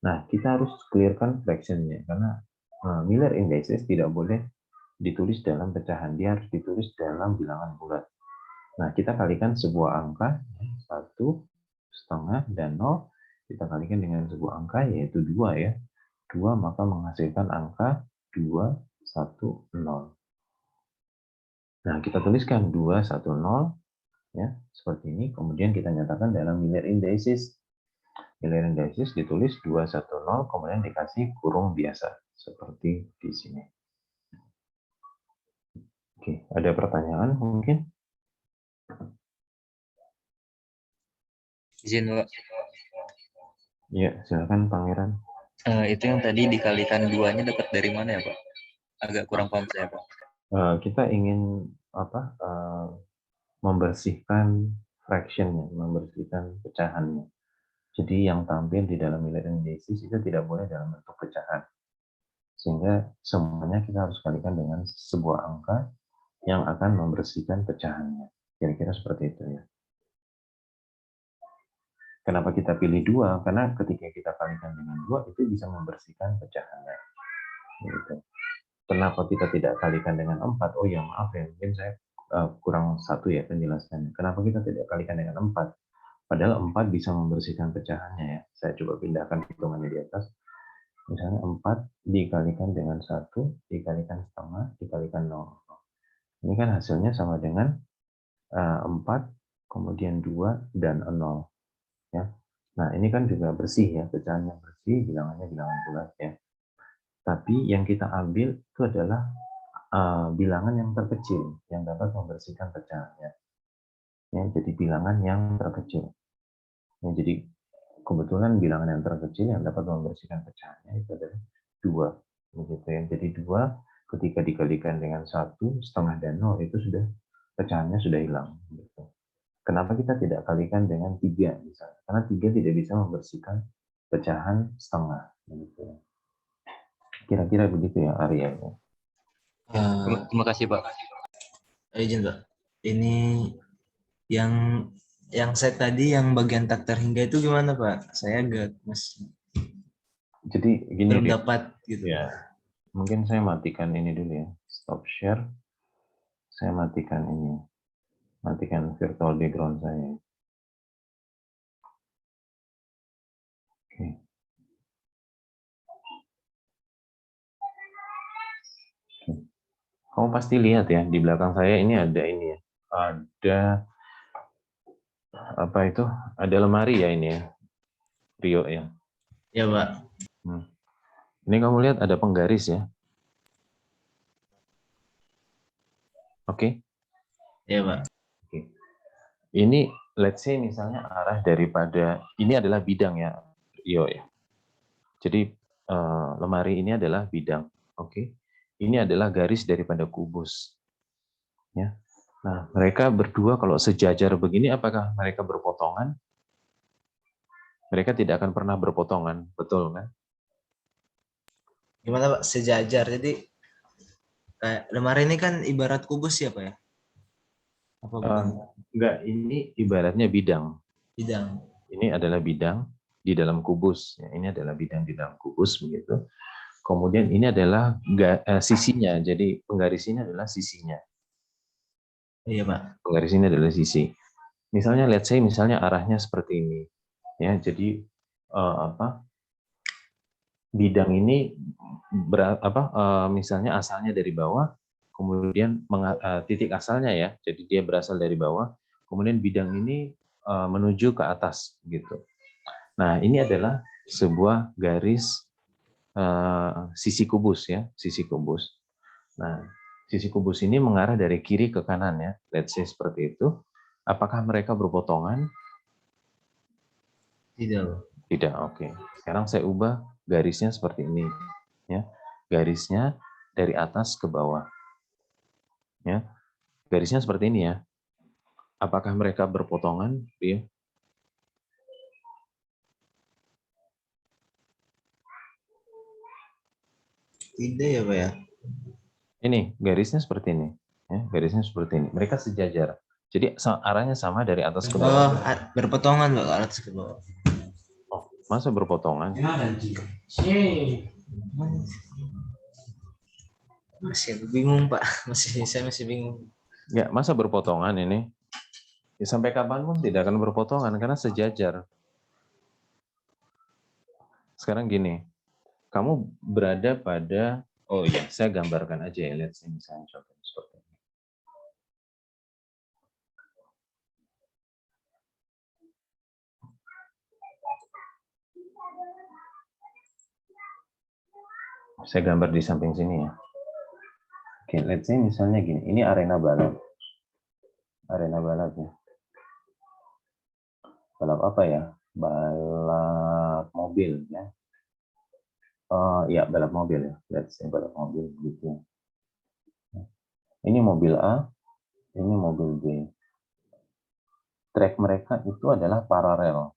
Nah, kita harus clearkan fractionnya karena Miller indices tidak boleh ditulis dalam pecahan, dia harus ditulis dalam bilangan bulat. Nah, kita kalikan sebuah angka 1,5 dan 0, kita kalikan dengan sebuah angka yaitu 2 ya. 2 maka menghasilkan angka 2, 1, 0. Nah, kita tuliskan 2, 1, 0 ya, seperti ini. Kemudian kita nyatakan dalam Miller indices. Miller indices ditulis 2, 1, 0, kemudian dikasih kurung biasa seperti di sini. Oke, ada pertanyaan mungkin? Izin, Pak. Ya, silakan Pangeran. Itu yang tadi dikalikan 2-nya dapat dari mana ya, Pak? Agak kurang paham saya, Pak. Kita ingin membersihkan fractionnya, membersihkan pecahannya. Jadi yang tampil di dalam Miller indices itu tidak boleh dalam bentuk pecahan. Sehingga semuanya kita harus kalikan dengan sebuah angka yang akan membersihkan pecahannya. Kira-kira seperti itu ya. Kenapa kita pilih 2? Karena ketika kita kalikan dengan 2 itu bisa membersihkan pecahannya. Gitu. Kenapa kita tidak kalikan dengan 4? Oh ya maaf ya, mungkin saya kurang satu ya penjelasannya. Kenapa kita tidak kalikan dengan 4? Padahal 4 bisa membersihkan pecahannya ya. Saya coba pindahkan hitungannya di atas. Misalnya 4 dikalikan dengan 1, dikalikan setengah, dikalikan 0. Ini kan hasilnya sama dengan 4, kemudian 2, dan 0. Ya. Nah ini kan juga bersih ya, pecahan yang bersih, bilangannya bilangan bulat ya. Tapi yang kita ambil itu adalah bilangan yang terkecil, yang dapat membersihkan pecahannya. Ya, jadi bilangan yang terkecil. Ya, jadi kebetulan bilangan yang terkecil yang dapat membersihkan pecahannya itu adalah 2. Begitu ya. Jadi 2 ketika dikalikan dengan 1, setengah dan 0 itu sudah pecahannya sudah hilang. Gitu. Kenapa kita tidak kalikan dengan 3 misalnya? Karena 3 tidak bisa membersihkan pecahan setengah. Begitu ya. Kira-kira begitu ya Arya. Terima kasih, Pak. Izin, Pak. Ini yang saya tadi yang bagian tak terhingga itu gimana, Pak? Saya agak masih Jadi gini belum dapat gitu. Ya. Mungkin saya matikan ini dulu ya. Stop share. Saya matikan ini. Matikan virtual background saya. Oke. Kamu pasti lihat ya, di belakang saya ini ada ini ya. Ada apa itu? Ada lemari ya ini ya. Rio ya. Ya, Pak. Ini kamu lihat ada penggaris ya. Oke. Ya, Pak. Oke. Ini let's say misalnya arah daripada ini adalah bidang ya, Rio ya. Jadi lemari ini adalah bidang. Oke. Ini adalah garis daripada kubus. Ya. Nah, mereka berdua kalau sejajar begini, apakah mereka berpotongan? Mereka tidak akan pernah berpotongan, betul kan? Gimana, Pak? Sejajar. Jadi kayak lemari ini kan ibarat kubus ya, Pak ya? Apa bukan? Enggak, ini ibaratnya bidang. Bidang. Ini adalah bidang di dalam kubus. Ya, ini adalah bidang di dalam kubus begitu. Kemudian ini adalah sisinya. Jadi penggaris ini adalah sisinya. Iya, Pak. Penggaris ini adalah sisi. Misalnya let's say misalnya arahnya seperti ini. Ya, jadi bidang ini misalnya asalnya dari bawah, kemudian titik asalnya ya. Jadi dia berasal dari bawah, kemudian bidang ini menuju ke atas gitu. Nah, ini adalah sebuah garis sisi kubus ya, sisi kubus. Nah, sisi kubus ini mengarah dari kiri ke kanan ya, let's say seperti itu. Apakah mereka berpotongan? Tidak. Tidak, oke. Sekarang saya ubah garisnya seperti ini, ya. Garisnya dari atas ke bawah, ya. Garisnya seperti ini ya. Apakah mereka berpotongan? Ya. Tidak ya, Pak ya. Ini garisnya seperti ini, ya. Garisnya seperti ini. Mereka sejajar. Jadi arahnya sama dari atas ke bawah. Oh, berpotongan, Pak, atas ke bawah. Oh, masa berpotongan? Masih bingung Pak, saya masih bingung. Ya, masa berpotongan ini? Ya, sampai kapanpun tidak akan berpotongan karena sejajar. Sekarang gini, kamu berada pada, oh ya, saya gambarkan aja ya, lihat sini misalnya contohnya seperti ini. Saya gambar di samping sini ya. Oke, let's say misalnya gini, ini arena balap. Arena balap ya. Balap apa ya? Balap mobil ya. Ya, balap mobil ya. Let's say balap mobil gitu. Ini mobil A, ini mobil B. Track mereka itu adalah paralel.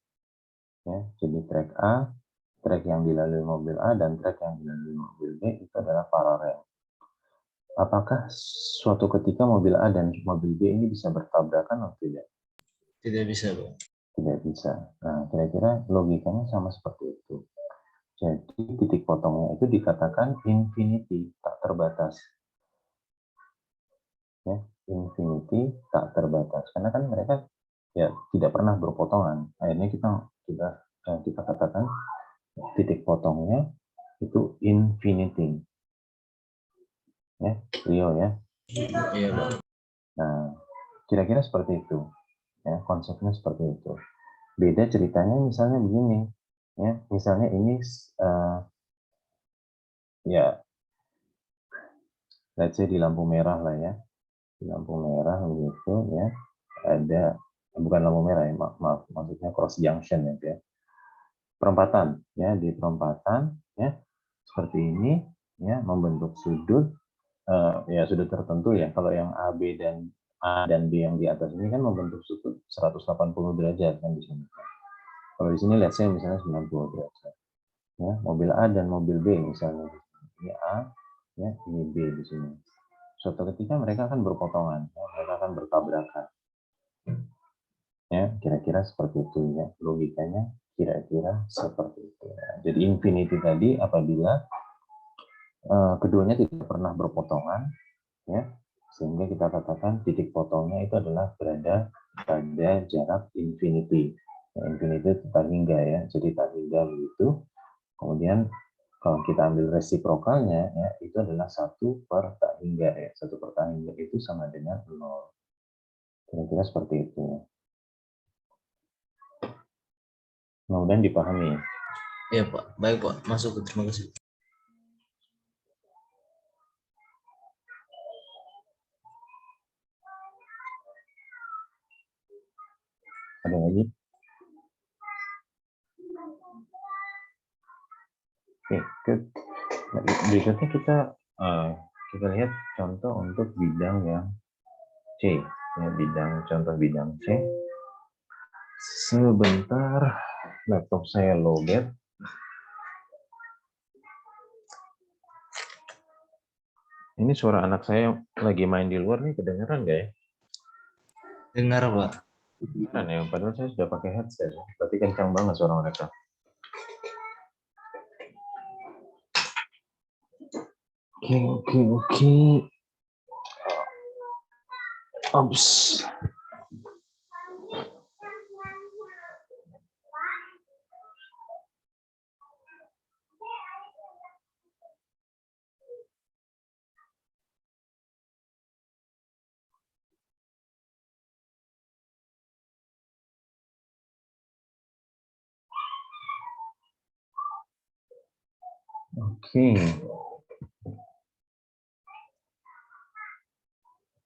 Ya, jadi track A, track yang dilalui mobil A dan track yang dilalui mobil B itu adalah paralel. Apakah suatu ketika mobil A dan mobil B ini bisa bertabrakan atau tidak? Tidak bisa Pak. Tidak bisa. Nah, kira-kira logikanya sama seperti itu. Jadi titik potongnya itu dikatakan infinity, tak terbatas. Ya, infinity, tak terbatas. Karena kan mereka ya tidak pernah berpotongan. Akhirnya kita katakan titik potongnya itu infinity. Ya, Rio ya. Iya Pak. Nah, kira-kira seperti itu. Ya, konsepnya seperti itu. Beda ceritanya misalnya begini. Ya, misalnya ini ya, let's say di lampu merah lah ya. Di lampu merah begitu ya. Ada bukan lampu merah ya, maaf maksudnya cross junction ya. Perempatan ya, di perempatan ya seperti ini ya, membentuk sudut ya sudut tertentu ya. Kalau yang A dan B yang di atas ini kan membentuk sudut 180 derajat kan di sini. Kalau di sini let's say misalnya 90 derajat. Ya, mobil A dan mobil B misalnya. Ini A, ya, ini B di sini. Suatu ketika mereka akan berpotongan, ya, mereka akan bertabrakan. Ya, kira-kira seperti itu ya. Logikanya kira-kira seperti itu. Ya. Jadi infinity tadi apabila keduanya tidak pernah berpotongan, ya, sehingga kita katakan titik potongnya itu adalah berada pada jarak infinity. Ya, infinity itu tak hingga ya, jadi tak hingga begitu. Kemudian kalau kita ambil resiprokalnya ya itu adalah 1 per tak hingga ya. 1 per tak hingga itu sama dengan 0. Kira-kira seperti itu. Mudah-mudahan dipahami. Iya Pak. Baik Pak. Masuk. Terima kasih. Ada lagi? Oke, berikutnya kita lihat contoh untuk bidang yang C. Ya, contoh bidang C. Sebentar, laptop saya lowbat. Ini suara anak saya lagi main di luar nih, kedengeran nggak ya? Dengar Pak. Kedengeran ya, padahal saya sudah pakai headset. Berarti kencang banget suara mereka. Oke. Ops.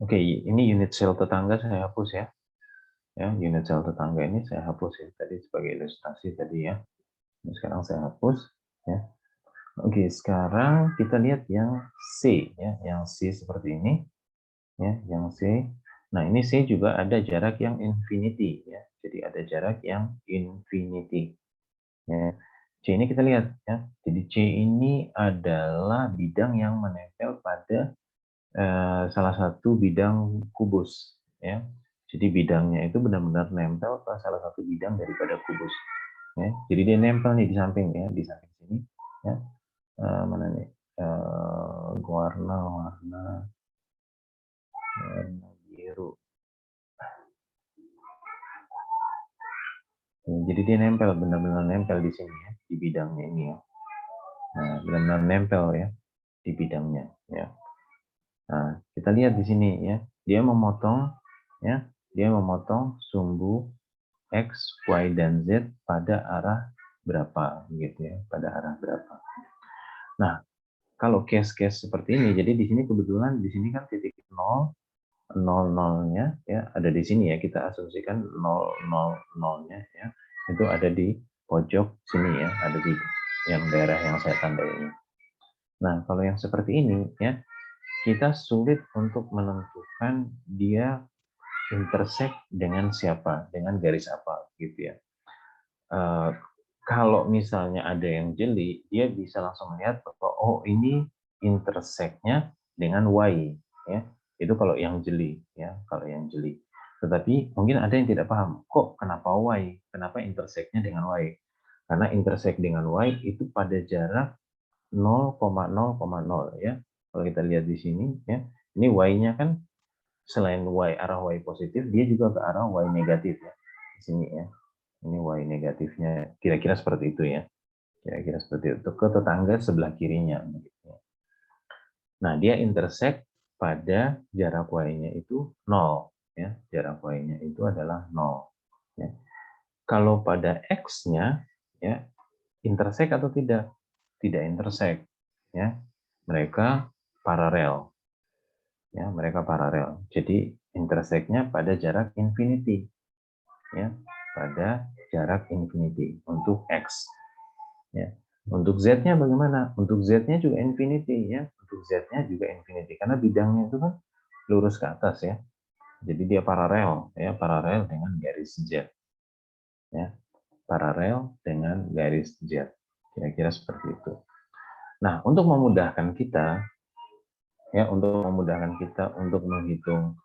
Oke, ini unit sel tetangga saya hapus ya. Ya, unit sel tetangga ini saya hapus ya. Tadi sebagai ilustrasi tadi ya. Ini sekarang saya hapus ya. Oke, sekarang kita lihat yang C ya, yang C seperti ini ya, yang C. Nah, ini C juga ada jarak yang infinity ya. Jadi ada jarak yang infinity. Ya. C ini kita lihat ya. Jadi C ini adalah bidang yang menempel pada salah satu bidang kubus ya. Jadi bidangnya itu benar-benar nempel ke salah satu bidang daripada kubus ya. Jadi dia nempel nih di samping ya, di samping sini ya. Mana nih? warna biru. Jadi dia nempel, benar-benar nempel di sini ya, di bidangnya ini ya. Nah, benar-benar nempel ya di bidangnya ya. Nah, kita lihat di sini ya, dia memotong sumbu X, Y, dan Z pada arah berapa gitu ya, pada arah berapa. Nah, kalau case-case seperti ini, jadi di sini kebetulan di sini kan titik 0, 0,0-nya ya ada di sini ya, kita asumsikan 0,0,0-nya ya itu ada di pojok sini ya, ada di yang daerah yang saya tandai ini. Nah, kalau yang seperti ini ya, kita sulit untuk menentukan dia intersect dengan siapa, dengan garis apa gitu ya. Kalau misalnya ada yang jeli, dia bisa langsung melihat bahwa oh ini intersect-nya dengan Y ya. Itu kalau yang jeli ya, kalau yang jeli. Tetapi mungkin ada yang tidak paham, kok kenapa Y? Kenapa intersect-nya dengan Y? Karena intersect dengan Y itu pada jarak 0,0,0 ya. Kalau kita lihat di sini ya, ini Y-nya kan selain Y arah Y positif, dia juga ke arah Y negatif ya. Di sini ya. Ini Y negatifnya kira-kira seperti itu ya. Kira-kira seperti itu ke tetangga sebelah kirinya. Nah, dia intersect pada jarak Y-nya itu 0 ya. Jarak Y-nya itu adalah 0 ya. Kalau pada X-nya ya intersect atau tidak? Tidak intersect ya. Mereka paralel. Ya, mereka paralel. Jadi intersect-nya pada jarak infinity. Ya, pada jarak infinity untuk X. Ya. Untuk Z-nya bagaimana? Untuk Z-nya juga infinity ya. Untuk Z-nya juga infinity karena bidangnya itu kan lurus ke atas ya. Jadi dia paralel ya, paralel dengan garis Z. Ya. Paralel dengan garis Z. Kira-kira seperti itu. Nah, untuk memudahkan kita untuk menghitung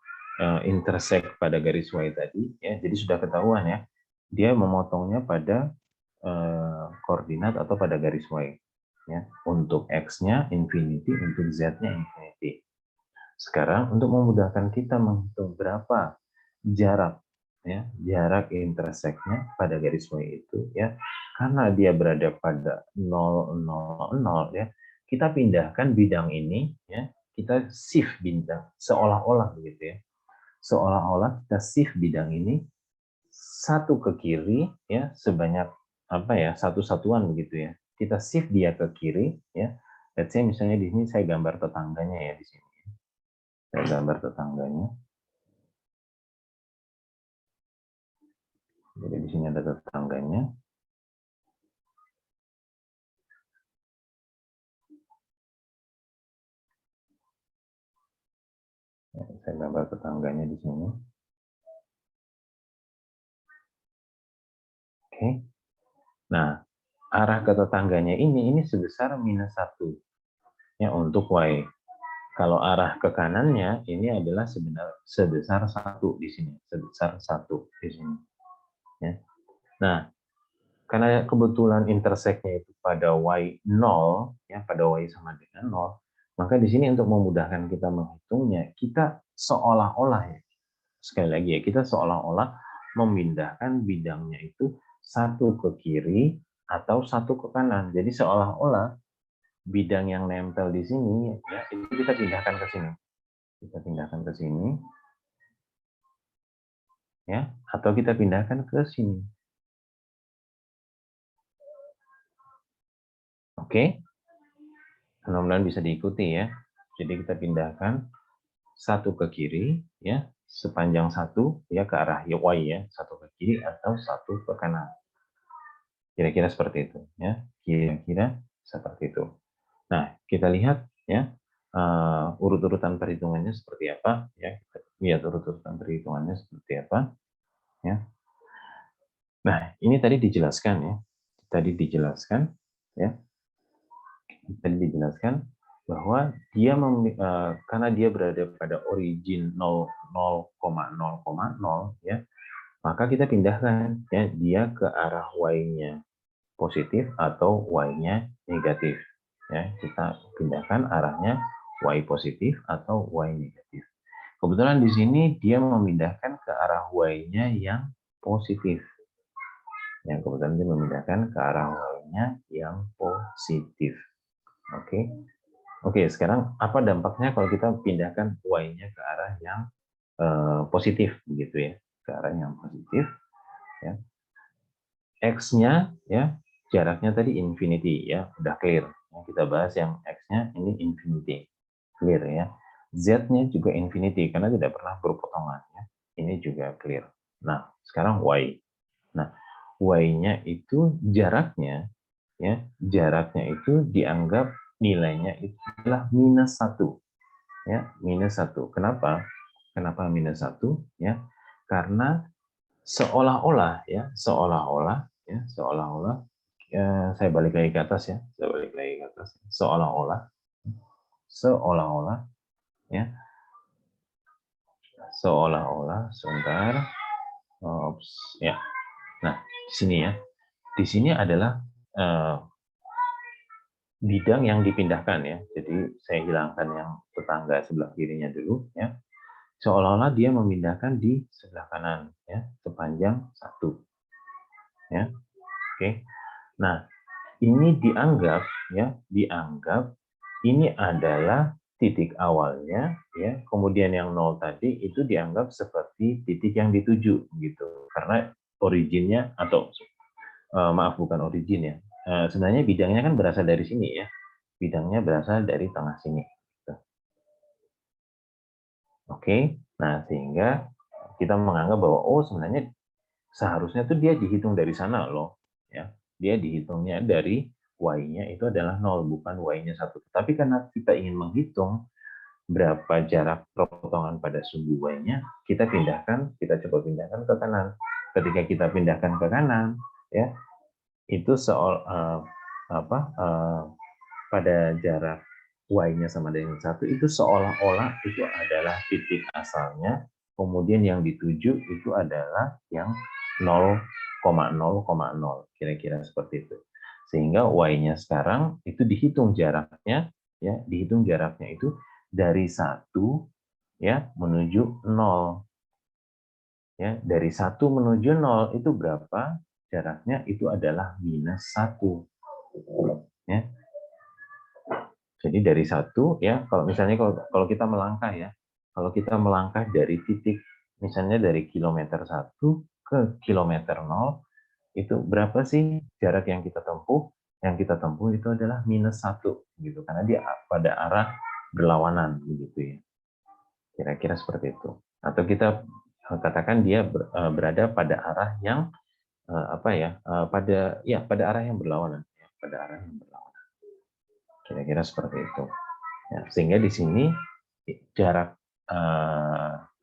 intersect pada garis Y tadi ya. Jadi sudah ketahuan ya. Dia memotongnya pada koordinat atau pada garis Y. Ya, untuk X-nya infinity, untuk Z-nya infinity. Sekarang untuk memudahkan kita menghitung berapa jarak ya, jarak intersect-nya pada garis Y itu ya, karena dia berada pada 0, 0, 0 ya, kita pindahkan bidang ini ya, kita shift bidang seolah-olah begitu ya. Seolah-olah kita shift bidang ini satu ke kiri ya sebanyak apa ya, satu satuan begitu ya. Kita shift dia ke kiri ya. Let's say misalnya di sini saya gambar tetangganya ya di sini. Saya gambar tetangganya. Jadi di sini ada tetangganya. Ya, saya gambar tetangganya di sini. Oke. Nah, arah ke tetangganya ini sebesar -1 ya untuk Y. Kalau arah ke kanannya ini adalah sebesar 1 di sini, sebesar 1 di sini. Ya. Nah, karena kebetulan intersect-nya itu pada Y0, ya, pada Y sama dengan 0, maka di sini untuk memudahkan kita menghitungnya, kita seolah-olah ya, sekali lagi ya, kita seolah-olah memindahkan bidangnya itu satu ke kiri atau satu ke kanan. Jadi seolah-olah bidang yang nempel di sini ya, itu kita pindahkan ke sini. Kita pindahkan ke sini ya, atau kita pindahkan ke sini. Oke? Mudah-mudahan bisa diikuti ya. Jadi kita pindahkan satu ke kiri ya, sepanjang satu ya ke arah Y ya, satu ke kiri atau satu ke kanan. Kira-kira seperti itu ya. Kira-kira seperti itu. Nah, kita lihat ya urut-urutan perhitungannya seperti apa ya. Kita lihat urut-urutan perhitungannya seperti apa ya. Nah, ini tadi dijelaskan ya. Tadi dijelaskan ya. Tadi dijelaskan bahwa dia karena dia berada pada origin 0,0,0 ya, maka kita pindahkan ya dia ke arah Y-nya positif atau Y-nya negatif ya kita pindahkan arahnya Y positif atau Y negatif. Kebetulan di sini dia memindahkan ke arah Y-nya yang positif. Yang kebetulan dia memindahkan ke arah Y-nya yang positif. Oke. Oke, sekarang apa dampaknya kalau kita pindahkan Y-nya ke arah yang positif begitu ya, ke arah yang positif ya. X-nya ya, jaraknya tadi infinity ya, udah clear. Kita bahas yang X-nya ini infinity. Clear ya. Z-nya juga infinity karena tidak pernah berpotongan ya. Ini juga clear. Nah, sekarang Y. Nah, Y-nya itu jaraknya ya, jaraknya itu dianggap nilainya itu adalah -1 ya, -1. Kenapa? Kenapa -1 ya? Karena seolah-olah ya, seolah-olah ya, saya balik lagi ke atas ya, saya balik lagi ke atas. Seolah-olah ya, seolah-olah sebentar. Ops, ya. Nah, di sini ya. Di sini adalah bidang yang dipindahkan ya. Jadi saya hilangkan yang tetangga sebelah kirinya dulu ya. Seolah-olah dia memindahkan di sebelah kanan ya, sepanjang 1 ya. Oke. Nah, ini dianggap ya, dianggap ini adalah titik awalnya ya, kemudian yang 0 tadi itu dianggap seperti titik yang dituju gitu. Karena originnya atau maaf bukan origin ya. Sebenarnya bidangnya kan berasal dari sini ya. Bidangnya berasal dari tengah sini. Gitu. Oke. Nah, sehingga kita menganggap bahwa oh sebenarnya seharusnya tuh dia dihitung dari sana loh ya. Dia dihitungnya dari Y-nya itu adalah 0 bukan Y-nya 1. Tapi karena kita ingin menghitung berapa jarak potongan pada sumbu Y-nya, kita coba pindahkan ke kanan. Ketika kita pindahkan ke kanan ya, itu pada jarak Y-nya sama dengan 1 itu seolah-olah itu adalah titik asalnya, kemudian yang dituju itu adalah yang 0,0,0 kira-kira seperti itu. Sehingga Y-nya sekarang itu dihitung jaraknya ya, dihitung jaraknya itu dari 1 ya menuju 0. Ya, dari 1 menuju 0 itu berapa? Jaraknya itu adalah -1. Ya. Jadi dari 1 ya, kalau misalnya kalau kita melangkah ya, kalau kita melangkah dari titik misalnya dari kilometer 1 ke kilometer 0 itu berapa sih jarak yang kita tempuh? Yang kita tempuh itu adalah -1 gitu karena dia pada arah berlawanan begitu ya. Kira-kira seperti itu. Atau kita katakan dia berada pada arah yang pada arah yang berlawanan ya, pada arah yang berlawanan. Kira-kira seperti itu. Ya, sehingga di sini jarak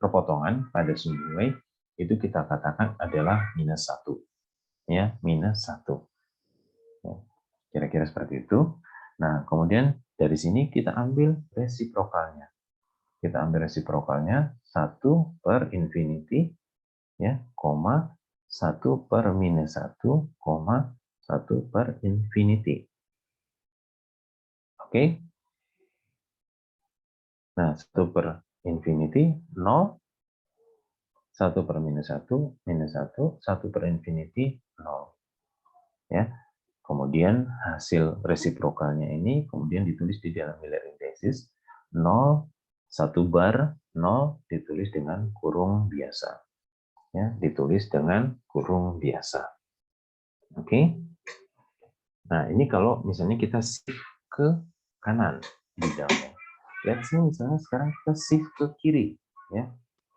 perpotongan pada sumbu Y itu kita katakan adalah -1 ya, -1 ya, kira-kira seperti itu. Nah kemudian dari sini kita ambil resiprokalnya, 1 per infinity ya, 1 per -1, 1 per infinity. Oke. Nah, 1 per infinity 0, 1 per -1, -1, 1 per infinity 0. Ya. Kemudian hasil resiprokalnya ini kemudian ditulis di dalam Miller indices 0, 1 bar 0 ditulis dengan kurung biasa. Ya, ditulis dengan kurung biasa. Oke. Nah, ini kalau misalnya kita shift ke kanan bidangnya. Let's say misalnya sekarang kita shift ke kiri ya.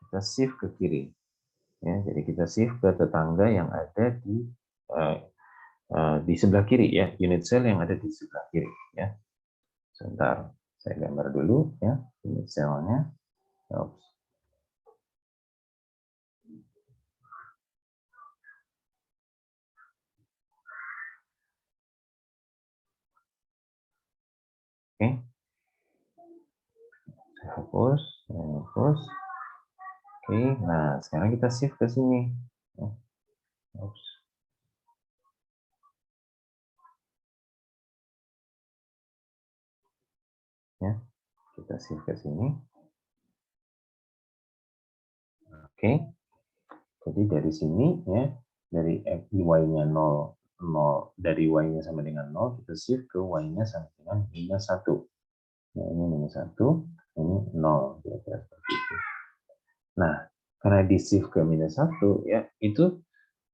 Kita shift ke kiri. Ya, jadi kita shift ke tetangga yang ada di sebelah kiri ya, unit cell yang ada di sebelah kiri ya. Sebentar, saya gambar dulu ya unit cell-nya. Oops. Oke. Saya fokus. Oke, nah sekarang kita shift ke sini. Oops. Kita shift ke sini. Oke. Jadi dari sini ya, dari y-nya 0, 0, dari y-nya sama dengan 0, kita shift ke y-nya sama dengan minus 1. Nah, ini minus 1, ini 0. Kira-kira seperti itu. Nah, karena di shift ke minus 1, ya, itu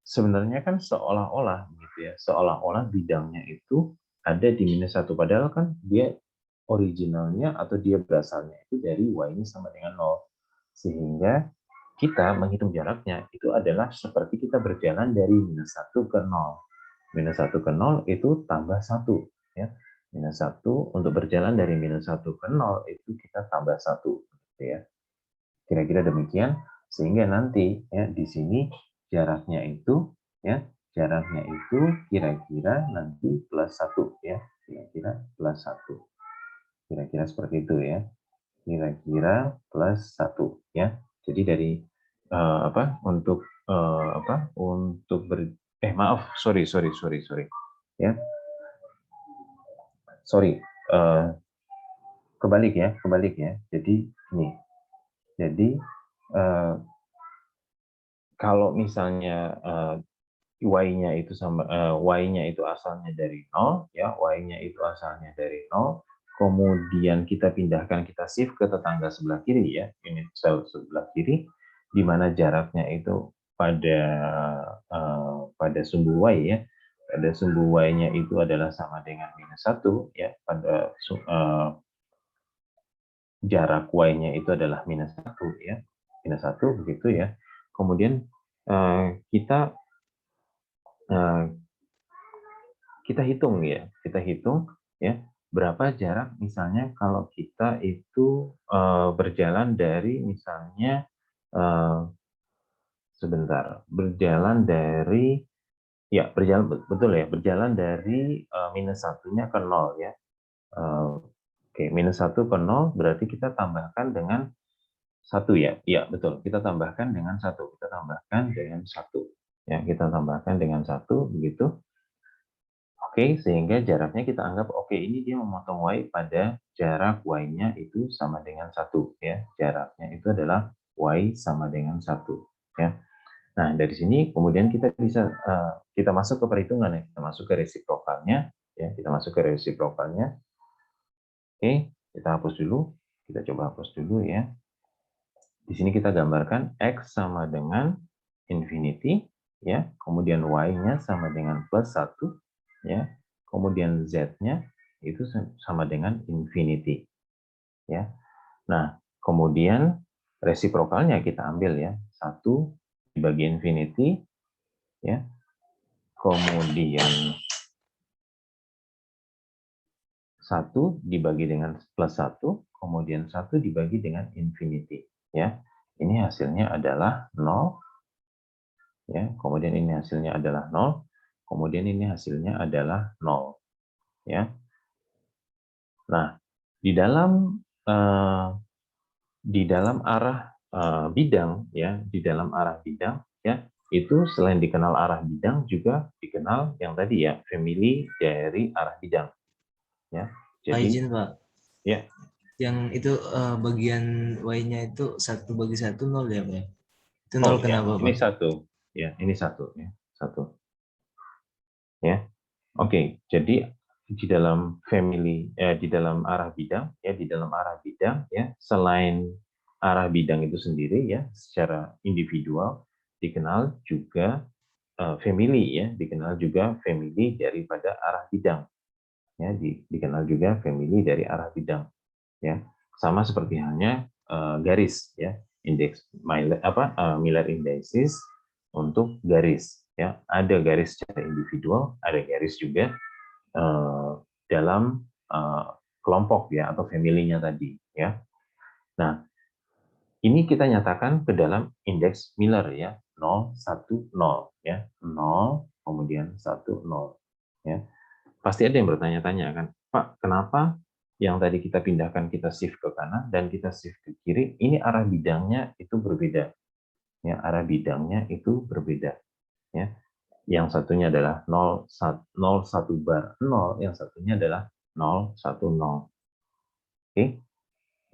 sebenarnya kan seolah-olah gitu ya, seolah-olah bidangnya itu ada di minus 1, padahal kan dia originalnya atau dia berasalnya itu dari y-nya sama dengan 0. Sehingga kita menghitung jaraknya itu adalah seperti kita berjalan dari minus 1 ke 0. Minus 1 ke 0 itu tambah 1. Ya. Minus 1 untuk berjalan dari minus 1 ke 0 itu kita tambah 1. Gitu ya. Kira-kira demikian. Sehingga nanti ya di sini jaraknya itu kira-kira nanti plus 1. Ya. Kira-kira plus 1. Kira-kira seperti itu ya. Kira-kira plus 1 ya. Jadi dari untuk sorry ya, kebalik ya. Jadi ini, jadi kalau misalnya y-nya itu y-nya itu asalnya dari 0 ya, y-nya itu asalnya dari 0, kemudian kita pindahkan, kita shift ke tetangga sebelah kiri ya, unit sel sebelah kiri, di mana jaraknya itu pada sumbu y ya, pada sumbu y-nya itu adalah sama dengan minus 1 ya, pada jarak y-nya itu adalah minus 1 ya, minus 1 begitu ya. Kemudian kita hitung ya, berapa jarak misalnya kalau kita itu berjalan dari misalnya berjalan dari minus 1-nya ke 0 ya. Oke, minus 1 ke 0 berarti kita tambahkan dengan 1 ya. Iya, betul. Kita tambahkan dengan 1. Ya, kita tambahkan dengan 1 begitu. Oke, sehingga jaraknya kita anggap ini dia memotong y pada jarak y-nya itu sama dengan 1 ya. Jaraknya itu adalah y sama dengan 1 ya. Nah, dari sini kemudian kita bisa kita masuk ke perhitungan ya. Kita masuk ke resiprokalnya ya. Oke, kita hapus dulu. Kita coba hapus dulu ya. Di sini kita gambarkan x sama dengan infinity ya. Kemudian y-nya sama dengan plus 1 ya. Kemudian z-nya itu sama dengan infinity ya. Nah, kemudian resiprokalnya kita ambil ya, 1 dibagi infinity ya. Kemudian 1 dibagi dengan plus 1, kemudian 1 dibagi dengan infinity ya. Ini hasilnya adalah 0 ya. Kemudian ini hasilnya adalah 0. Kemudian ini hasilnya adalah 0 ya. Nah, di dalam arah bidang ya, itu selain dikenal arah bidang juga dikenal yang tadi ya, family dari arah bidang ya. Pak, Jadi izin Pak, ya, yang itu bagian y-nya itu 1 bagi 1 0 ya Pak ya? Itu 0 kenapa ini Pak? 1 ya, ini 1 ya, 1 ya. Oke, jadi di dalam family di dalam arah bidang ya, selain arah bidang itu sendiri ya, secara individual dikenal juga family ya, dikenal juga family daripada arah bidang ya, dikenal juga family dari arah bidang ya. Sama seperti halnya garis ya, indeks Miller indices untuk garis ya. Ada garis secara individual, ada garis juga dalam kelompok ya, atau family-nya tadi ya. Nah, ini kita nyatakan ke dalam indeks Miller ya, 0 1 0 ya, 0 kemudian 1 0 ya. Pasti ada yang bertanya-tanya kan, Pak, kenapa yang tadi kita pindahkan, kita shift ke kanan dan kita shift ke kiri, ini arah bidangnya itu berbeda ya, arah bidangnya itu berbeda ya. Yang satunya adalah 0 1 bar 0, yang satunya adalah 0 1 0. Oke.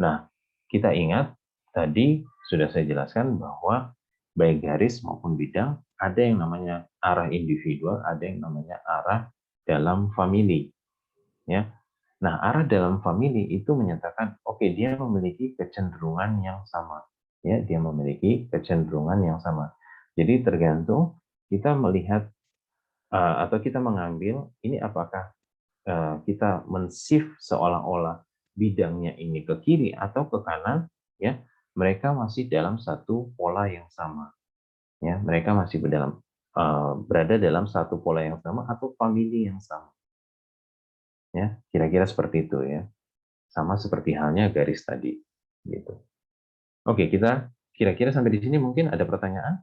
Nah, kita ingat tadi sudah saya jelaskan bahwa baik garis maupun bidang ada yang namanya arah individual, ada yang namanya arah dalam famili, ya. Nah, arah dalam famili itu menyatakan oke, dia memiliki kecenderungan yang sama, ya, dia memiliki kecenderungan yang sama. Jadi tergantung kita melihat atau kita mengambil ini apakah kita men-shift seolah-olah bidangnya ini ke kiri atau ke kanan, ya, mereka masih dalam satu pola yang sama, ya, mereka masih berada dalam satu pola yang sama atau famili yang sama, ya, kira-kira seperti itu ya, sama seperti halnya garis tadi, gitu. Oke, kita kira-kira sampai di sini mungkin ada pertanyaan?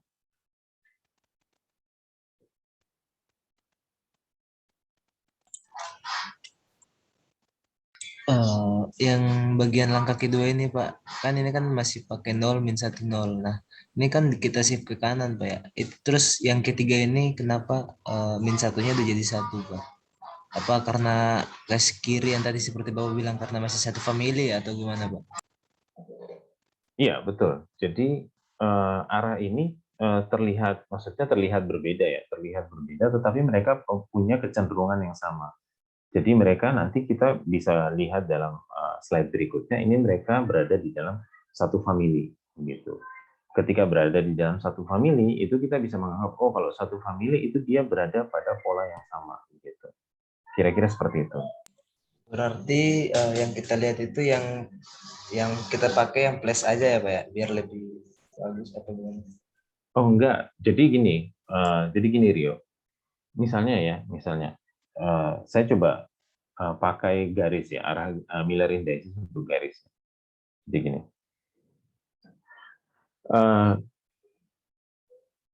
Yang bagian langkah kedua ini Pak, kan ini kan masih pakai 0 min 1 0. Nah, ini kan kita shift ke kanan Pak ya. Terus yang ketiga ini kenapa min satunya udah jadi satu Pak? Apa karena garis kiri yang tadi seperti Bapak bilang karena masih satu family atau gimana Pak? Iya, betul. Jadi arah ini maksudnya terlihat berbeda ya, terlihat berbeda, tetapi mereka punya kecenderungan yang sama. Jadi mereka nanti kita bisa lihat dalam slide berikutnya, ini mereka berada di dalam satu family, gitu. Ketika berada di dalam satu family, itu kita bisa menganggap, oh kalau satu family itu dia berada pada pola yang sama, gitu. Kira-kira seperti itu. Berarti yang kita lihat itu yang kita pakai yang plus aja ya Pak ya, biar lebih bagus atau gimana? Oh enggak, jadi gini Rio. Misalnya ya, misalnya saya coba pakai garis ya, arah Miller Indices untuk garis. Jadi gini,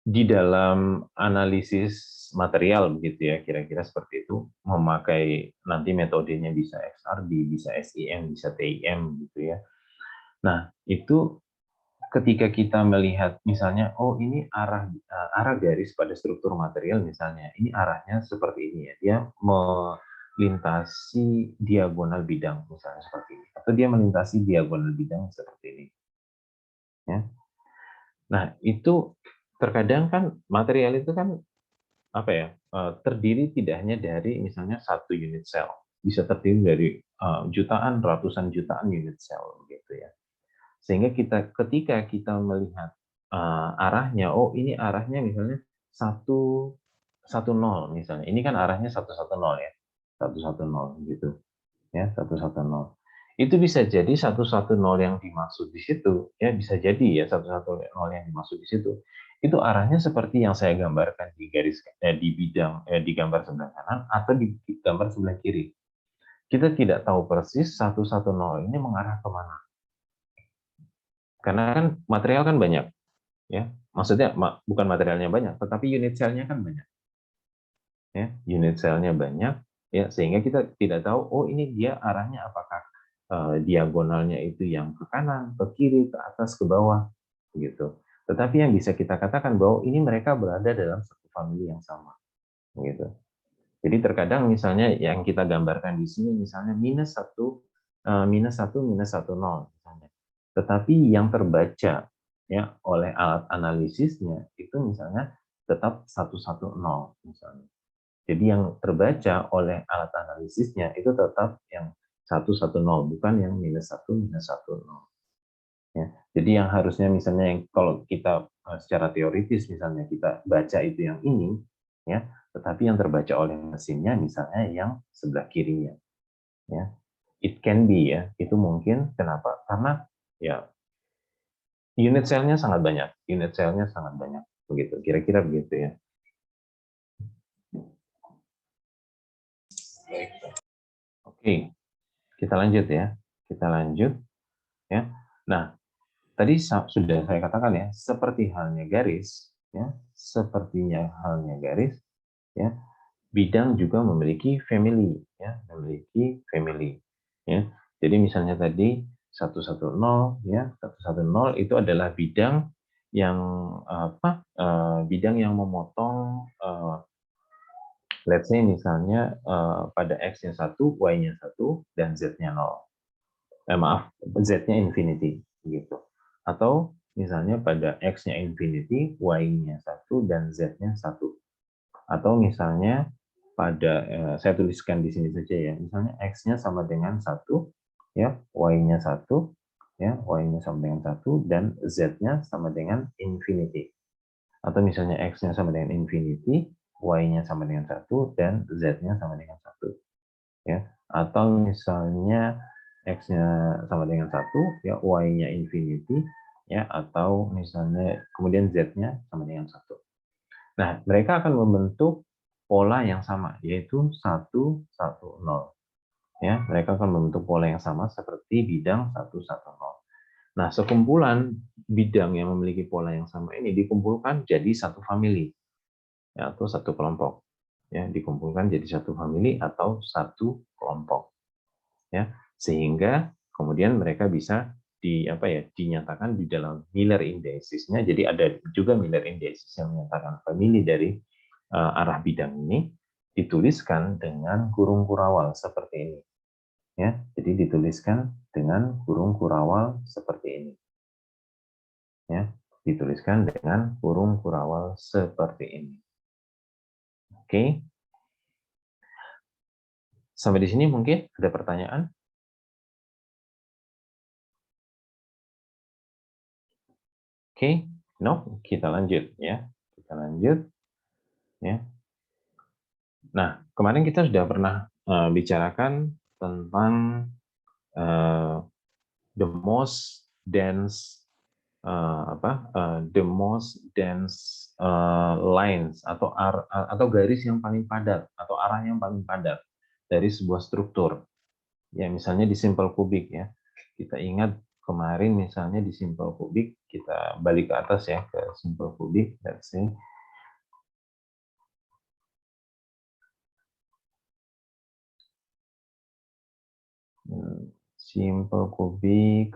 di dalam analisis material begitu ya, kira-kira seperti itu, memakai nanti metodenya bisa XRD, bisa SIM, bisa TIM gitu ya. Nah, itu ketika kita melihat misalnya, oh ini arah garis pada struktur material misalnya, ini arahnya seperti ini ya, dia melintasi diagonal bidang misalnya seperti ini, atau dia melintasi diagonal bidang seperti ini. Ya. Nah itu terkadang kan material itu kan apa ya terdiri tidak hanya dari misalnya satu unit sel, bisa terdiri dari jutaan, ratusan jutaan unit sel gitu ya. Sehingga ketika kita melihat arahnya, oh ini arahnya misalnya 110 misalnya. Ini kan arahnya 110 ya. 110 gitu. Ya, 110. Itu bisa jadi 110 yang dimaksud di situ, ya bisa jadi ya 110 yang dimaksud di situ. Itu arahnya seperti yang saya gambarkan di di gambar sebelah kanan atau di gambar sebelah kiri. Kita tidak tahu persis 110 ini mengarah kemana. Karena kan material kan banyak, ya. Maksudnya bukan materialnya banyak, tetapi unit selnya kan banyak. Ya, unit selnya banyak, ya sehingga kita tidak tahu, oh ini dia arahnya apakah diagonalnya itu yang ke kanan, ke kiri, ke atas, ke bawah, gitu. Tetapi yang bisa kita katakan bahwa ini mereka berada dalam satu famili yang sama, gitu. Jadi terkadang misalnya yang kita gambarkan di sini misalnya minus satu minus 10 misalnya. Tetapi yang terbaca ya oleh alat analisisnya itu misalnya tetap 110 misalnya. Jadi yang terbaca oleh alat analisisnya itu tetap yang 110 bukan yang minus 1 minus 10. Ya. Jadi yang harusnya misalnya yang kalau kita secara teoritis misalnya kita baca itu yang ini, ya, tetapi yang terbaca oleh mesinnya misalnya yang sebelah kirinya, ya. It can be ya, itu mungkin kenapa? Karena ya unit selnya sangat banyak, begitu. Kira-kira begitu ya. Oke, kita lanjut ya. Kita lanjut ya. Nah, tadi sudah saya katakan ya, seperti halnya garis, ya, sepertinya halnya garis, ya, bidang juga memiliki family, ya, memiliki family, ya. Jadi misalnya tadi 110, ya, 110 itu adalah bidang yang bidang yang memotong let's say misalnya pada X-nya 1, Y-nya 1, dan Z-nya 0. Maaf, Z-nya infinity gitu. Atau misalnya pada X-nya infinity, Y-nya 1 dan Z-nya 1. Atau misalnya pada saya tuliskan di sini saja ya. Misalnya X-nya sama dengan 1, ya, Y-nya 1, ya, Y-nya sama dengan 1 dan Z-nya sama dengan infinity. Atau misalnya X-nya sama dengan infinity, Y-nya sama dengan 1 dan Z-nya sama dengan 1. Ya. Atau misalnya X-nya sama dengan 1, ya, Y-nya infinity, ya, atau misalnya kemudian Z-nya sama dengan 1. Nah, mereka akan membentuk pola yang sama, yaitu 1, 1, 0. Ya, mereka akan membentuk pola yang sama seperti bidang 1, 1, 0. Nah, sekumpulan bidang yang memiliki pola yang sama ini dikumpulkan jadi satu famili, ya, atau satu kelompok. Ya, dikumpulkan jadi satu famili atau satu kelompok. Ya, sehingga kemudian mereka bisa dinyatakan di dalam Miller indicesnya. Jadi ada juga Miller indices yang menyatakan famili dari arah bidang ini dituliskan dengan kurung kurawal seperti ini. Ya, jadi dituliskan dengan kurung kurawal seperti ini. Ya, dituliskan dengan kurung kurawal seperti ini. Oke. Sampai di sini mungkin ada pertanyaan? Oke, no, kita lanjut ya. Kita lanjut ya. Nah, kemarin kita sudah pernah bicarakan tentang the most dense the most dense lines atau garis yang paling padat atau arah yang paling padat dari sebuah struktur. Ya, misalnya di simple kubik ya. Kita ingat kemarin misalnya di simple kubik, kita balik ke atas ya ke simple kubik, let's say. Simple kubik.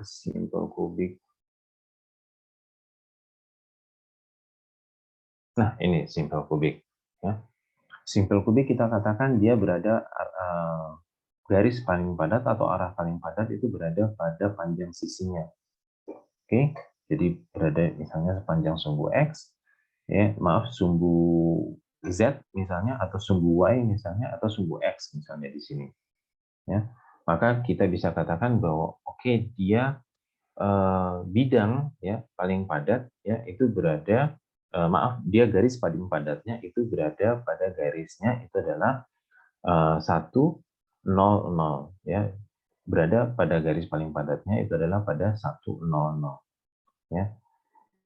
Nah, ini simple kubik. Ya. Simple kubik kita katakan dia berada garis paling padat atau arah paling padat itu berada pada panjang sisinya. Oke, jadi berada misalnya sepanjang sumbu X, ya maaf sumbu Z misalnya atau sumbu Y misalnya atau sumbu X misalnya di sini. Ya, maka kita bisa katakan bahwa oke, dia bidang ya paling padat ya itu berada dia garis paling padatnya itu berada pada garisnya itu adalah 1, 0, 0 ya, berada pada garis paling padatnya itu adalah pada 1, 0, 0 ya.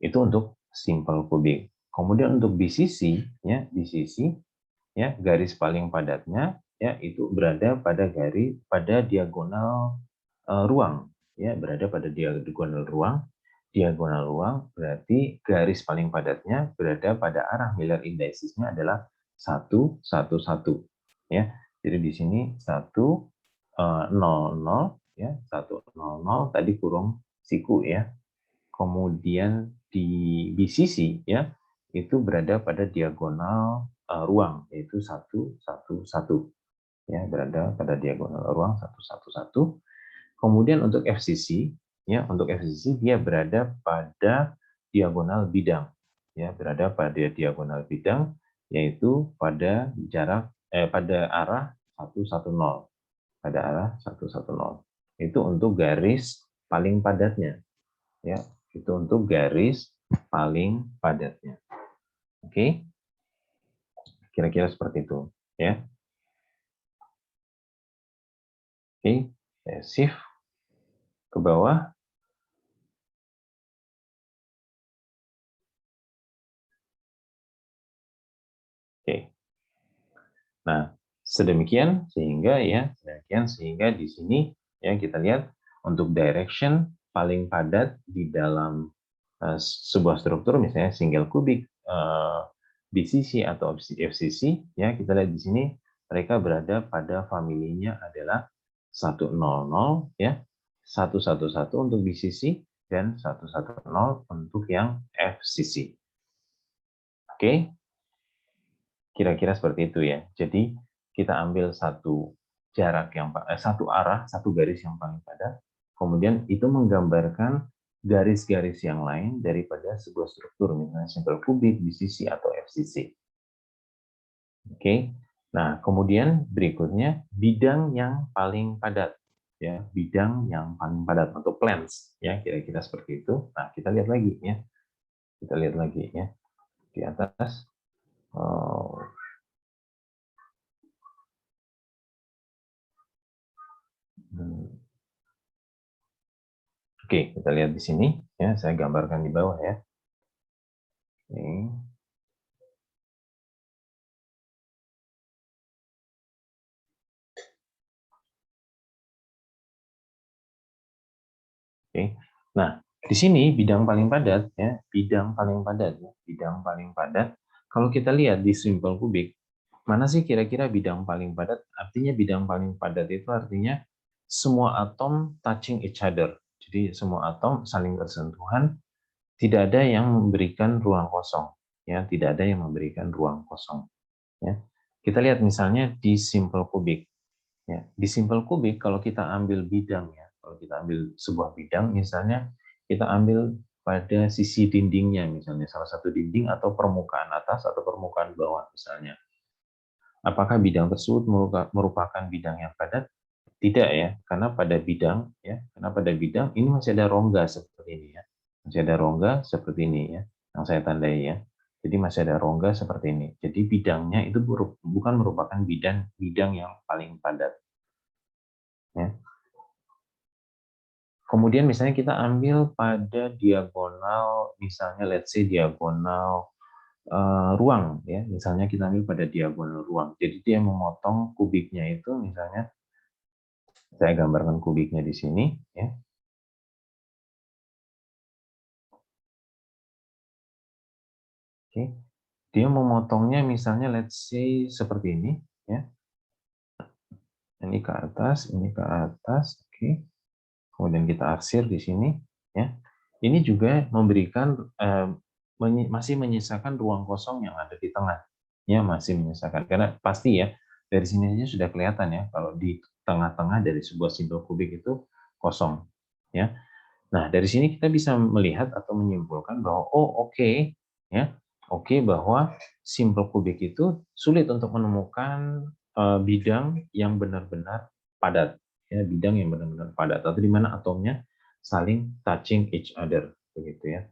Itu untuk simple kubik. Kemudian untuk BCC ya, BCC ya garis paling padatnya ya itu berada pada diagonal ruang ya, berada pada diagonal ruang. Diagonal ruang berarti garis paling padatnya berada pada arah Miller indicesnya adalah 1, 1, 1 ya. Jadi di sini 1, 0, 0 ya, 1, 0, 0 tadi kurung siku ya. Kemudian di BCC ya itu berada pada diagonal ruang yaitu 1, 1, 1 ya, berada pada diagonal ruang 1, 1, 1. Kemudian untuk FCC ya, untuk FCC dia berada pada diagonal bidang ya, berada pada diagonal bidang yaitu pada pada arah 110, pada arah 110. Itu untuk garis paling padatnya ya, itu untuk garis paling padatnya. Oke, kira-kira seperti itu ya. Oke, saya shift ke bawah. Oke. Nah, sedemikian sehingga di sini ya kita lihat untuk direction paling padat di dalam sebuah struktur misalnya single kubik, BCC atau FCC ya, kita lihat di sini mereka berada pada familinya adalah 100 ya, 111 untuk BCC dan 110 untuk yang FCC. Oke. Kira-kira seperti itu ya. Jadi kita ambil satu arah, satu garis yang paling padat, Kemudian itu menggambarkan garis-garis yang lain daripada sebuah struktur, misalnya simple kubik, BCC, atau FCC. Oke. Nah, kemudian berikutnya bidang yang paling padat, ya, bidang yang paling padat untuk plants, ya, kira-kira seperti itu. Nah, kita lihat lagi, ya, kita lihat lagi, ya, di atas. Oke, kita lihat di sini, ya, saya gambarkan di bawah, ya. Oke. Oke. Nah, di sini bidang paling padat, ya, bidang paling padat, ya, bidang paling padat. Kalau kita lihat di simple kubik, mana sih kira-kira bidang paling padat? Artinya bidang paling padat itu artinya semua atom touching each other. Jadi semua atom saling bersentuhan, tidak ada yang memberikan ruang kosong, ya, tidak ada yang memberikan ruang kosong, ya. Kita lihat misalnya di simple kubik. Ya, di simple kubik kalau kita ambil bidang, ya, kalau kita ambil sebuah bidang, misalnya kita ambil pada sisi dindingnya, misalnya salah satu dinding atau permukaan atas atau permukaan bawah misalnya. Apakah bidang tersebut merupakan bidang yang padat? Tidak, ya, karena pada bidang, ya, karena pada bidang ini masih ada rongga seperti ini, ya, masih ada rongga seperti ini, ya, yang saya tandai, ya. Jadi masih ada rongga seperti ini. Jadi bidangnya itu bukan merupakan bidang yang paling padat. Ya. Kemudian misalnya kita ambil pada diagonal, misalnya let's say diagonal ruang, ya, misalnya kita ambil pada diagonal ruang. Jadi dia memotong kubiknya itu, misalnya saya gambarkan kubiknya di sini, ya. Oke, dia memotongnya misalnya let's say seperti ini, ya. Ini ke atas, ini ke atas, oke. Kemudian kita arsir di sini, ya. Ini juga memberikan masih menyisakan ruang kosong yang ada di tengah, ya, masih menyisakan, karena pasti, ya, dari sini aja sudah kelihatan, ya, kalau di tengah-tengah dari sebuah simple kubik itu kosong, ya. Nah, dari sini kita bisa melihat atau menyimpulkan bahwa oke, ya, oke, bahwa simple kubik itu sulit untuk menemukan bidang yang benar-benar padat, ya, bidang yang benar-benar padat atau di mana atomnya saling touching each other, begitu, ya.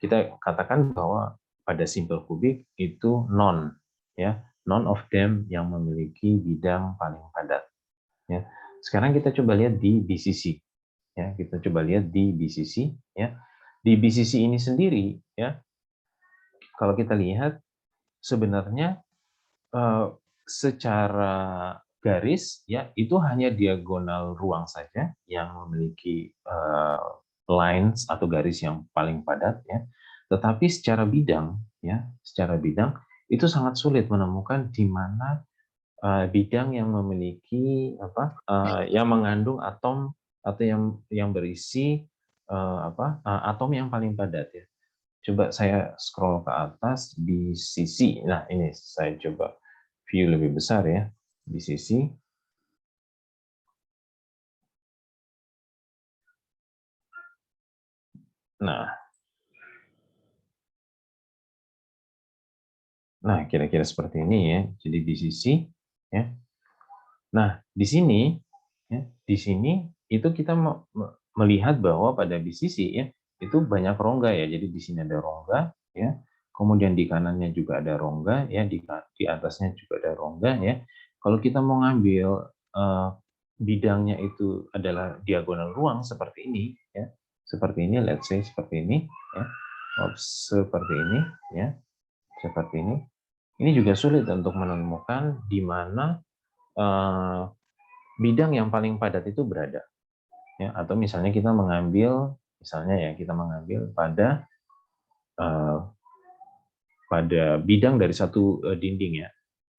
Kita katakan bahwa pada simple kubik itu none, ya, none of them yang memiliki bidang paling padat, ya. Sekarang kita coba lihat di BCC, ya, kita coba lihat di BCC, ya. Di BCC ini sendiri, ya, kalau kita lihat sebenarnya secara garis, ya, itu hanya diagonal ruang saja yang memiliki lines atau garis yang paling padat, ya. Tetapi secara bidang, ya, secara bidang itu sangat sulit menemukan di mana bidang yang memiliki yang mengandung atom atau yang berisi atom yang paling padat, ya. Coba saya scroll ke atas di sisi. Nah, ini saya coba view lebih besar, ya, di sisi. Nah, kira-kira seperti ini, ya. Jadi di sisi, ya. Nah, di sini, ya, di sini itu kita melihat bahwa pada BCC, ya, itu banyak rongga, ya. Jadi di sini ada rongga, ya. Kemudian di kanannya juga ada rongga, ya, di atasnya juga ada rongga, ya. Kalau kita mau ngambil bidangnya itu adalah diagonal ruang seperti ini, ya. Seperti ini, let's say seperti ini, ya. Seperti ini, ya. Seperti ini. Ini juga sulit untuk menemukan di mana bidang yang paling padat itu berada, ya. Atau misalnya kita mengambil, misalnya, ya, kita mengambil pada bidang dari satu dinding, ya.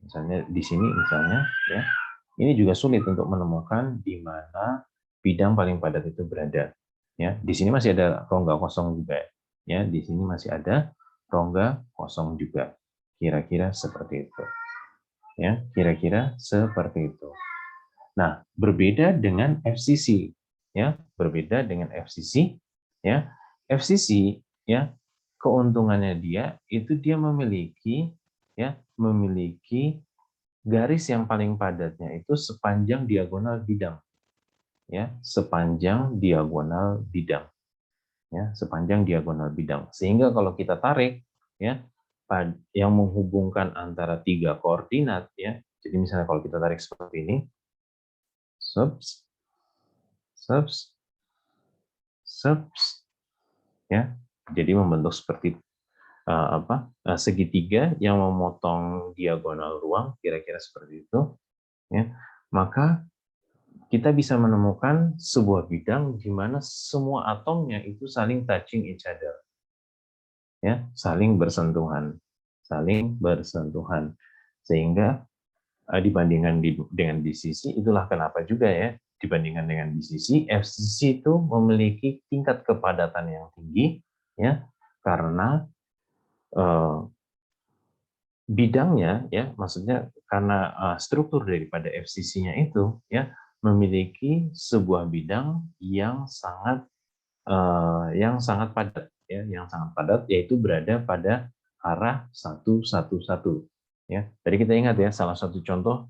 Misalnya di sini, misalnya, ya, ini juga sulit untuk menemukan di mana bidang paling padat itu berada, ya. Di sini masih ada rongga kosong juga, ya. Di sini masih ada rongga kosong juga. Kira-kira seperti itu, ya. Kira-kira seperti itu. Nah, berbeda dengan FCC. ya, berbeda dengan FCC, ya. FCC, ya, keuntungannya dia itu dia memiliki, ya, memiliki garis yang paling padatnya itu sepanjang diagonal bidang, ya, sepanjang diagonal bidang, ya, sepanjang diagonal bidang. Sehingga kalau kita tarik, ya, yang menghubungkan antara tiga koordinat, ya. Jadi misalnya kalau kita tarik seperti ini, subs, subs, subs, ya. Jadi membentuk seperti segitiga yang memotong diagonal ruang, kira-kira seperti itu, ya. Maka kita bisa menemukan sebuah bidang di mana semua atomnya itu saling touching each other, ya, saling bersentuhan, sehingga dibandingkan dengan BCC, itulah kenapa juga ya dibandingkan dengan BCC, FCC itu memiliki tingkat kepadatan yang tinggi, ya, karena bidangnya, ya, maksudnya karena struktur daripada FCC-nya itu, ya, memiliki sebuah bidang yang sangat padat, ya, yang sangat padat, yaitu berada pada arah 111, ya. Tadi kita ingat ya, salah satu contoh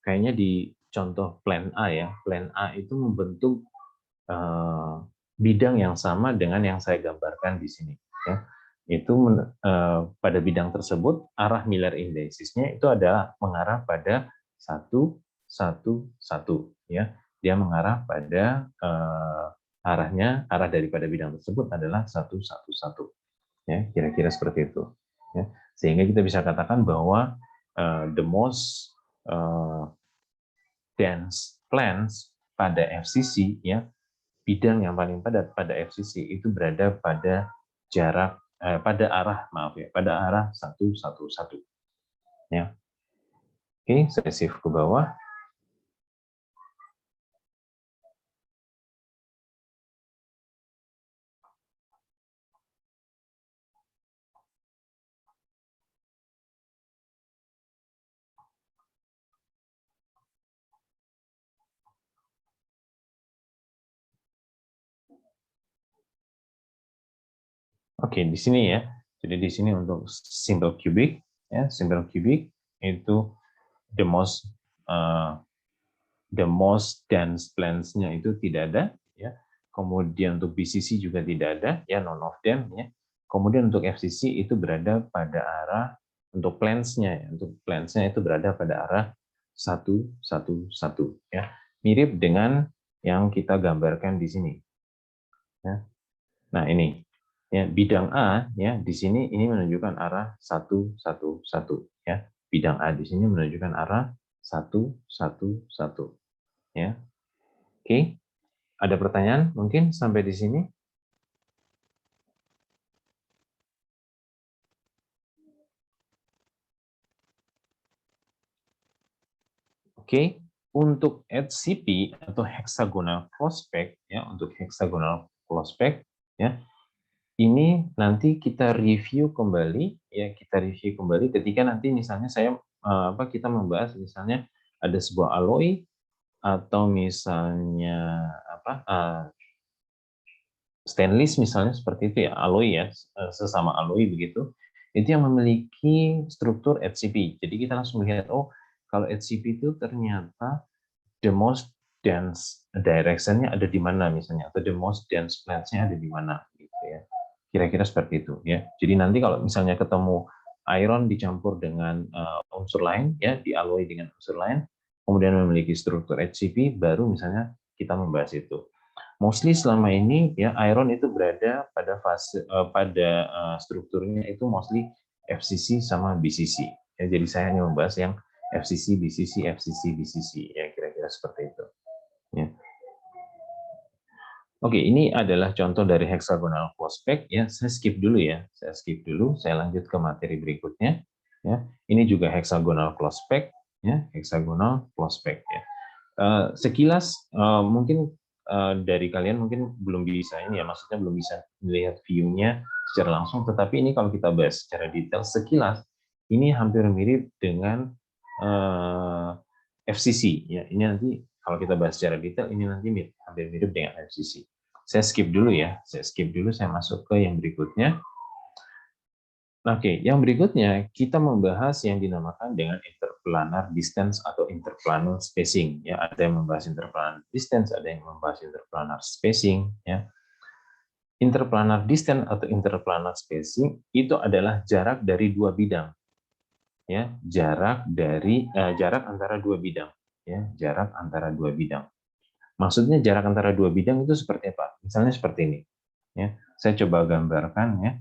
kayaknya di contoh plan A, ya, plan A itu membentuk bidang yang sama dengan yang saya gambarkan di sini, ya. Itu pada bidang tersebut arah Miller indicesnya itu adalah mengarah pada 111, ya. Dia mengarah pada arah daripada bidang tersebut adalah 111, ya, kira-kira seperti itu, ya. Sehingga kita bisa katakan bahwa the most dense planes pada FCC, ya, bidang yang paling padat pada FCC itu berada pada pada arah 111, ya. Oke, saya shift ke bawah. Oke, di sini ya. Jadi di sini untuk simple cubic, ya, simple cubic itu the most dense planes-nya itu tidak ada, ya. Kemudian untuk BCC juga tidak ada, ya, none of them, ya. Kemudian untuk FCC itu berada pada arah untuk planes-nya, ya. Untuk planes-nya itu berada pada arah 111, ya. Mirip dengan yang kita gambarkan di sini, ya. Nah, ini, ya, bidang A, ya, di sini ini menunjukkan arah 111, ya. Bidang A di sini menunjukkan arah 111, ya. Oke. Ada pertanyaan mungkin sampai di sini? Oke. Untuk HCP atau hexagonal prospect, ya, untuk hexagonal prospect, ya, ini nanti kita review kembali, ya, ketika nanti misalnya kita membahas misalnya ada sebuah alloy atau misalnya stainless misalnya seperti itu, ya, alloy, ya, sesama alloy begitu, itu yang memiliki struktur HCP. Jadi kita langsung melihat, oh, kalau HCP itu ternyata the most dense direction-nya ada di mana misalnya, atau the most dense planes-nya ada di mana, gitu ya. Kira-kira seperti itu, ya. Jadi nanti kalau misalnya ketemu iron dicampur dengan unsur lain, ya, dialloy dengan unsur lain, kemudian memiliki struktur HCP, baru misalnya kita membahas itu. Mostly selama ini, ya, iron itu berada pada strukturnya itu mostly FCC sama BCC. Ya, jadi saya hanya membahas yang FCC, BCC, FCC, BCC, ya, kira-kira seperti itu. Ya. Oke, ini adalah contoh dari hexagonal prospect, ya. Saya skip dulu, ya. Saya lanjut ke materi berikutnya, ya. Ini juga hexagonal prospect, ya, hexagonal prospect, ya. Sekilas mungkin dari kalian mungkin belum bisa ini, ya, maksudnya belum bisa melihat view-nya secara langsung, tetapi ini kalau kita bahas secara detail sekilas, ini hampir mirip dengan FCC, ya. Ini nanti Kalau kita bahas secara detail, ini nanti hampir mirip dengan FCC. Saya skip dulu ya, saya masuk ke yang berikutnya. Oke, yang berikutnya kita membahas yang dinamakan dengan interplanar distance atau interplanar spacing. Ya, ada yang membahas interplanar distance, ada yang membahas interplanar spacing. Ya, interplanar distance atau interplanar spacing itu adalah jarak dari dua bidang. Ya, jarak antara dua bidang. Ya, jarak antara dua bidang. Maksudnya jarak antara dua bidang itu seperti apa? Misalnya seperti ini. Ya, saya coba gambarkan ya.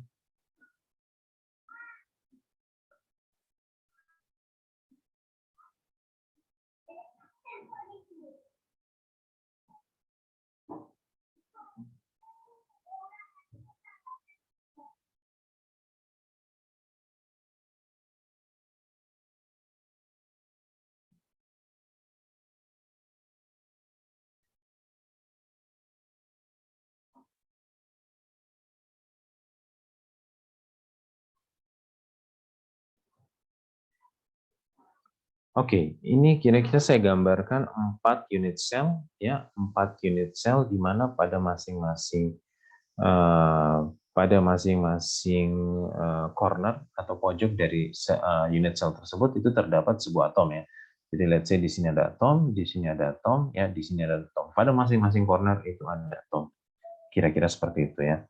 Oke, ini kira-kira saya gambarkan 4 unit cell, ya, 4 unit cell di mana pada masing-masing corner atau pojok dari unit cell tersebut itu terdapat sebuah atom ya. Jadi let's say di sini ada atom, di sini ada atom, ya di sini ada atom. Pada masing-masing corner itu ada atom. Kira-kira seperti itu ya.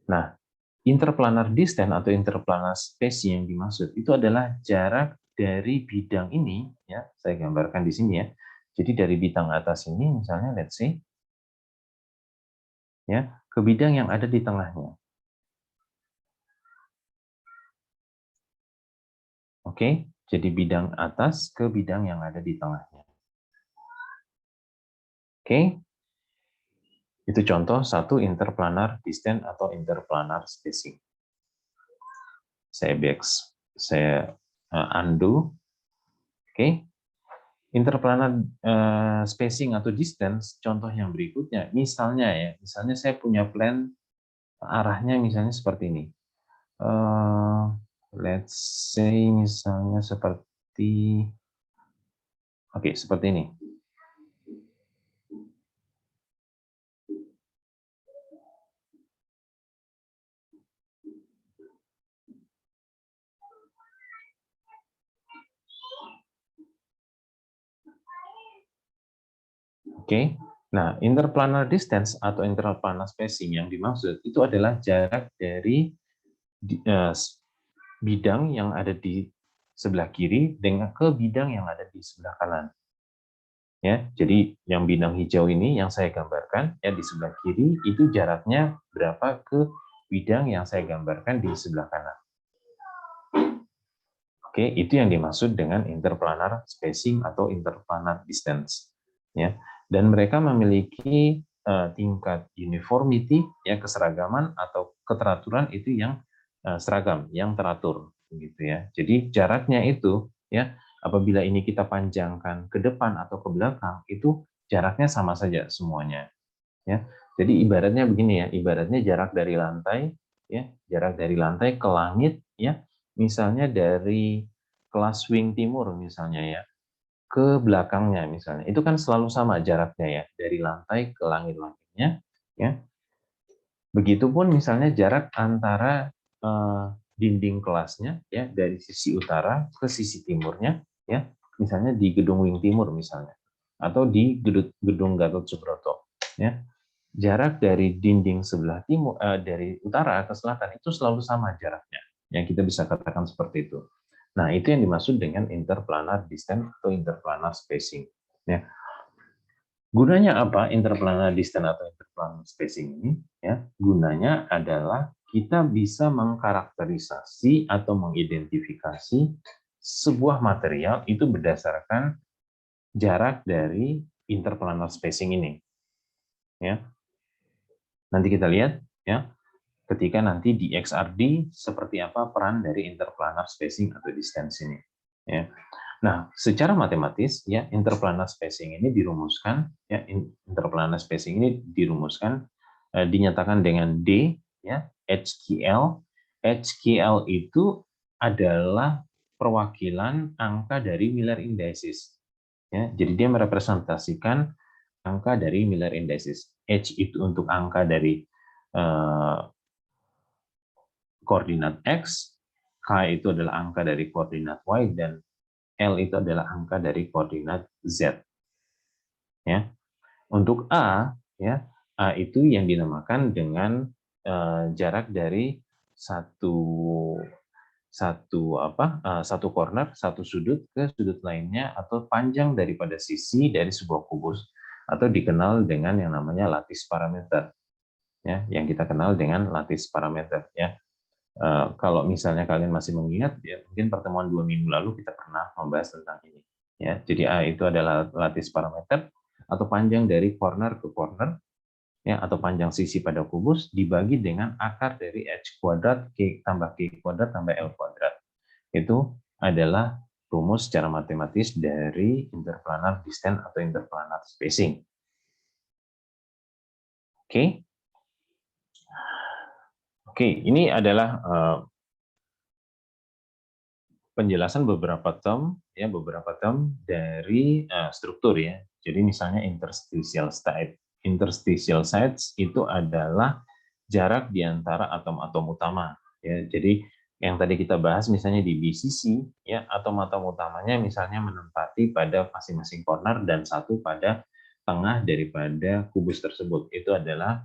Nah, interplanar distance atau interplanar spacing yang dimaksud itu adalah jarak dari bidang ini, ya, saya gambarkan di sini ya. Jadi dari bidang atas ini, misalnya, let's say, ya, ke bidang yang ada di tengahnya. Oke, jadi bidang atas ke bidang yang ada di tengahnya. Oke, itu contoh satu interplanar distance atau interplanar spacing. Saya undo. Oke. Interplanar spacing atau distance, contoh yang berikutnya, misalnya saya punya plan arahnya misalnya seperti ini. Let's say misalnya seperti, seperti ini. Oke. Nah, interplanar distance atau interplanar spacing yang dimaksud itu adalah jarak dari bidang yang ada di sebelah kiri dengan ke bidang yang ada di sebelah kanan. Ya, jadi yang bidang hijau ini yang saya gambarkan ya di sebelah kiri itu jaraknya berapa ke bidang yang saya gambarkan di sebelah kanan. Oke, itu yang dimaksud dengan interplanar spacing atau interplanar distance. Ya, dan mereka memiliki tingkat uniformity ya, keseragaman atau keteraturan itu yang seragam, yang teratur gitu ya. Jadi jaraknya itu ya, apabila ini kita panjangkan ke depan atau ke belakang itu jaraknya sama saja semuanya ya. Jadi ibaratnya begini ya, ibaratnya jarak dari lantai ya, jarak dari lantai ke langit ya. Misalnya dari kelas wing timur misalnya ya, ke belakangnya misalnya. Itu kan selalu sama jaraknya ya, dari lantai ke langit-langitnya ya. Begitupun misalnya jarak antara dinding kelasnya ya dari sisi utara ke sisi timurnya ya. Misalnya di gedung wing timur misalnya atau di gedung Gatot Subroto ya. Jarak dari dinding sebelah timur dari utara ke selatan itu selalu sama jaraknya. Yang kita bisa katakan seperti itu. Nah, itu yang dimaksud dengan interplanar distance atau interplanar spacing. Ya. Gunanya apa interplanar distance atau interplanar spacing ini? Ya, gunanya adalah kita bisa mengkarakterisasi atau mengidentifikasi sebuah material itu berdasarkan jarak dari interplanar spacing ini. Ya. Nanti kita lihat ya, ketika nanti di XRD seperti apa peran dari interplanar spacing atau distance ini. Ya. Nah, secara matematis ya interplanar spacing ini dirumuskan ya interplanar spacing ini dirumuskan dinyatakan dengan D ya HKL. HKL itu adalah perwakilan angka dari Miller indices. Ya, jadi dia merepresentasikan angka dari Miller indices. H itu untuk angka dari koordinat X, K itu adalah angka dari koordinat Y, dan L itu adalah angka dari koordinat Z. Ya. Untuk A, ya, A itu yang dinamakan dengan jarak dari satu corner, satu sudut ke sudut lainnya, atau panjang daripada sisi dari sebuah kubus, atau dikenal dengan yang namanya lattice parameter. Ya, yang kita kenal dengan lattice parameter. Ya. Kalau misalnya kalian masih mengingat, ya, mungkin pertemuan 2 minggu lalu kita pernah membahas tentang ini. Ya, jadi A itu adalah lattice parameter atau panjang dari corner ke corner, ya, atau panjang sisi pada kubus dibagi dengan akar dari h kuadrat k tambah k kuadrat tambah l kuadrat. Itu adalah rumus secara matematis dari interplanar distance atau interplanar spacing. Oke. Oke, ini adalah penjelasan beberapa term dari struktur, ya. Jadi misalnya interstitial site. Interstitial sites itu adalah jarak di antara atom-atom utama, ya. Jadi yang tadi kita bahas misalnya di BCC, ya, atom-atom utamanya misalnya menempati pada masing-masing corner dan satu pada tengah daripada kubus tersebut. Itu adalah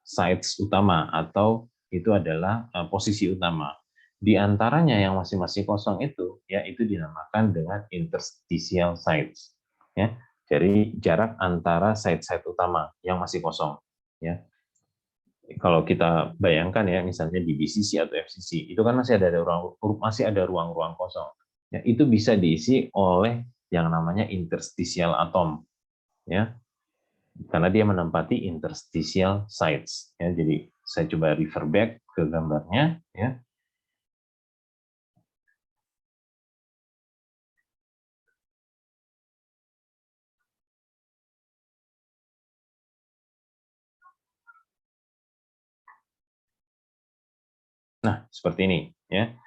sites utama atau itu adalah posisi utama. Di antaranya yang masing-masing kosong itu, ya, itu dinamakan dengan interstitial sites. Ya, jadi jarak antara site-site utama yang masih kosong. Ya, kalau kita bayangkan, ya, misalnya di BCC atau FCC, itu kan masih ada ruang-ruang kosong. Ya, itu bisa diisi oleh yang namanya interstitial atom. Ya, karena dia menempati interstitial sites. Ya, jadi saya coba refer back ke gambarnya. Ya. Nah, seperti ini. Ya.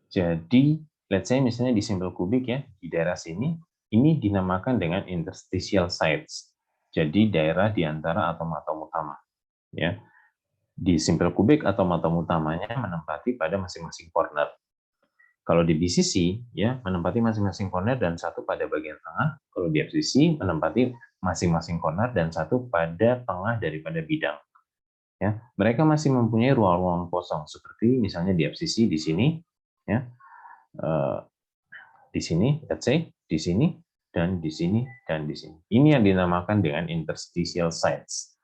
Jadi, let's say misalnya di simbol kubik, ya, di daerah sini, ini dinamakan dengan interstitial sites. Jadi daerah di antara atom-atom utama. Ya. Di simbol kubik atom-atom utamanya menempati pada masing-masing corner. Kalau di BCC, ya, menempati masing-masing corner dan satu pada bagian tengah. Kalau di FCC menempati masing-masing corner dan satu pada tengah daripada bidang. Ya, mereka masih mempunyai ruang-ruang kosong seperti misalnya di FCC di sini, ya, di sini, let's say, di sini dan di sini dan di sini. Ini yang dinamakan dengan interstitial sites.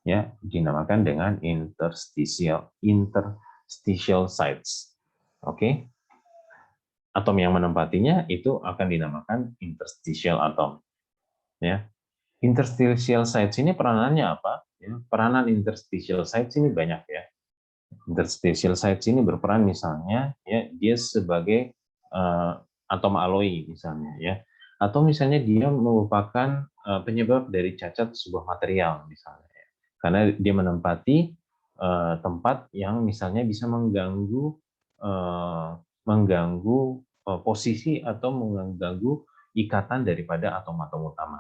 Ya, dinamakan dengan interstitial sites. Oke. Atom yang menempatinya itu akan dinamakan interstitial atom. Ya. Interstitial sites ini peranannya apa? Ya, peranan interstitial sites ini banyak, ya. Interstitial sites ini berperan misalnya, ya, dia sebagai atom alloy misalnya, ya. Atau misalnya dia merupakan penyebab dari cacat sebuah material misalnya, ya. Karena dia menempati tempat yang misalnya bisa mengganggu posisi atau mengganggu ikatan daripada atom-atom utama.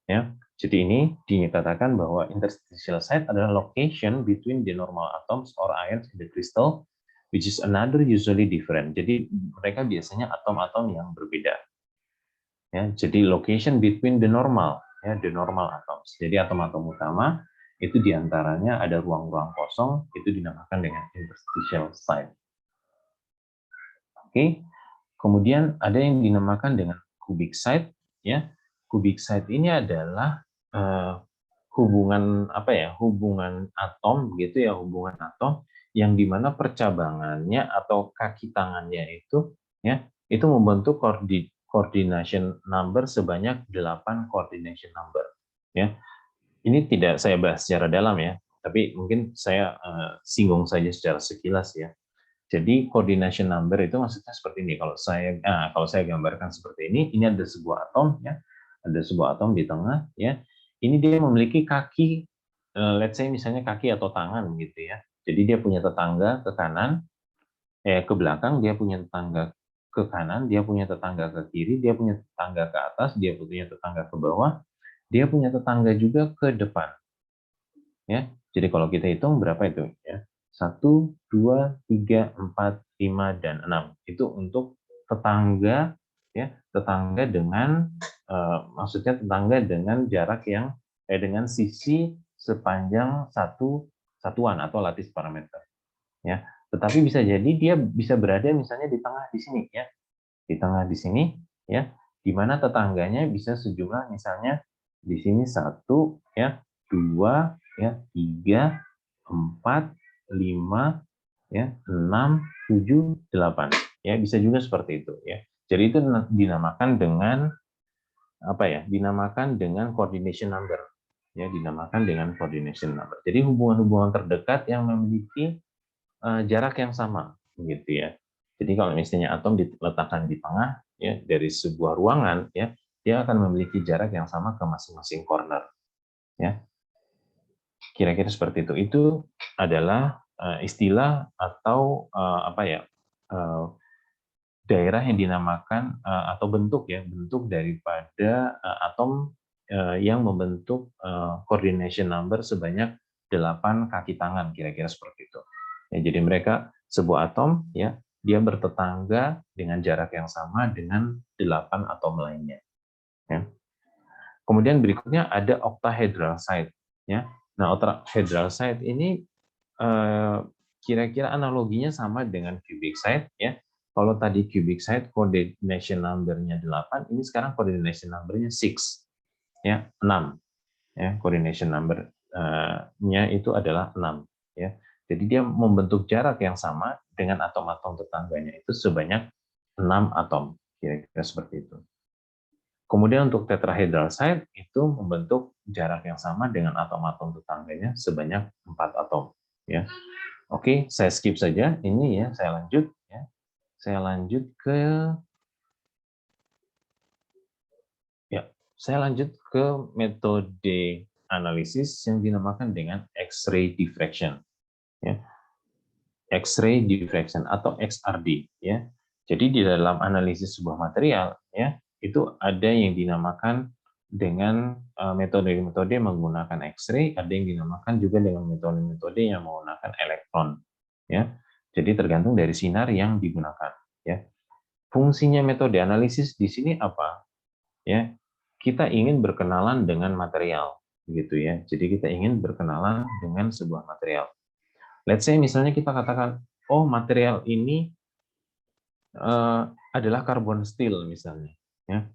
Ya, jadi ini dikatakan bahwa interstitial site adalah location between the normal atoms or ions in the crystal, which is another usually different. Jadi mereka biasanya atom-atom yang berbeda. Ya, jadi location between the normal, ya, the normal atoms. Jadi atom-atom utama itu diantaranya ada ruang-ruang kosong, itu dinamakan dengan interstitial site. Oke, kemudian ada yang dinamakan dengan cubic site, ya. Cubic site ini adalah hubungan hubungan atom gitu, ya, hubungan atom yang dimana percabangannya atau kaki tangannya itu, ya, itu membentuk coordination number sebanyak 8 coordination number, ya. Ini tidak saya bahas secara dalam, ya, tapi mungkin saya singgung saja secara sekilas, ya. Jadi coordination number itu maksudnya seperti ini. Kalau saya gambarkan seperti ini ada sebuah atom, ya, ada sebuah atom di tengah, ya. Ini dia memiliki kaki, let's say misalnya kaki atau tangan gitu, ya. Jadi dia punya tetangga ke kanan, ke belakang dia punya tetangga ke kanan, dia punya tetangga ke kiri, dia punya tetangga ke atas, dia punya tetangga ke bawah, dia punya tetangga juga ke depan. Ya, jadi kalau kita hitung berapa itu? Ya, 1, 2, 3, 4, 5, dan 6. Itu untuk tetangga, ya, tetangga dengan maksudnya tetangga dengan jarak yang dengan sisi sepanjang satu satuan atau lattice parameter. Ya, tetapi bisa jadi dia bisa berada misalnya di tengah di sini, ya, di tengah di sini, ya, di mana tetangganya bisa sejumlah misalnya di sini 1, ya, 2, ya, 3, 4, 5, ya, 6, 7, 8. Ya, bisa juga seperti itu, ya. Jadi itu dinamakan dengan apa ya? Dinamakan dengan coordination number. Ya, dinamakan dengan coordination number. Jadi hubungan-hubungan terdekat yang memiliki jarak yang sama, gitu ya. Jadi kalau misalnya atom diletakkan di tengah, ya, dari sebuah ruangan, ya, dia akan memiliki jarak yang sama ke masing-masing corner, ya. Kira-kira seperti itu. Itu adalah istilah atau apa ya, daerah yang dinamakan atau bentuk, ya, bentuk daripada atom yang membentuk coordination number sebanyak 8 kaki tangan, kira-kira seperti itu. Ya, jadi mereka sebuah atom, ya, dia bertetangga dengan jarak yang sama dengan 8 atom lainnya. Ya. Kemudian berikutnya ada octahedral site. Ya. Nah, octahedral site ini kira-kira analoginya sama dengan cubic site, ya. Kalau tadi cubic site coordination number-nya 8, ini sekarang coordination number-nya 6, ya, 6. Ya, coordination number-nya itu adalah 6, ya. Jadi dia membentuk jarak yang sama dengan atom-atom tetangganya itu sebanyak 6 atom, kira-kira seperti itu. Kemudian untuk tetrahedral site itu membentuk jarak yang sama dengan atom-atom tetangganya sebanyak 4 atom, ya. Oke, saya skip saja ini, ya, saya lanjut, ya. Saya lanjut ke metode analisis yang dinamakan dengan X-ray diffraction, ya. X-ray diffraction atau XRD, ya. Jadi di dalam analisis sebuah material, ya, itu ada yang dinamakan dengan metode-metode menggunakan X-ray, ada yang dinamakan juga dengan metode-metode yang menggunakan elektron, ya. Jadi tergantung dari sinar yang digunakan, ya. Fungsinya metode analisis di sini apa? Ya, kita ingin berkenalan dengan material, gitu ya. Jadi kita ingin berkenalan dengan sebuah material. Let's say misalnya kita katakan, oh, material ini adalah carbon steel misalnya. Ya.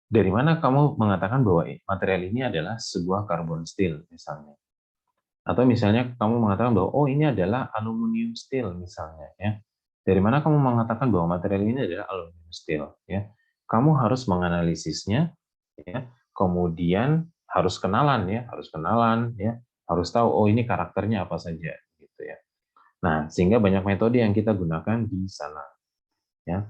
Dari mana kamu mengatakan bahwa material ini adalah sebuah carbon steel misalnya? Atau misalnya kamu mengatakan bahwa oh, ini adalah aluminium steel misalnya, ya. Dari mana kamu mengatakan bahwa material ini adalah aluminium steel, ya? Kamu harus menganalisisnya, ya. Kemudian harus kenalan, ya, harus tahu oh, ini karakternya apa saja, gitu ya. Nah, sehingga banyak metode yang kita gunakan di sana, ya.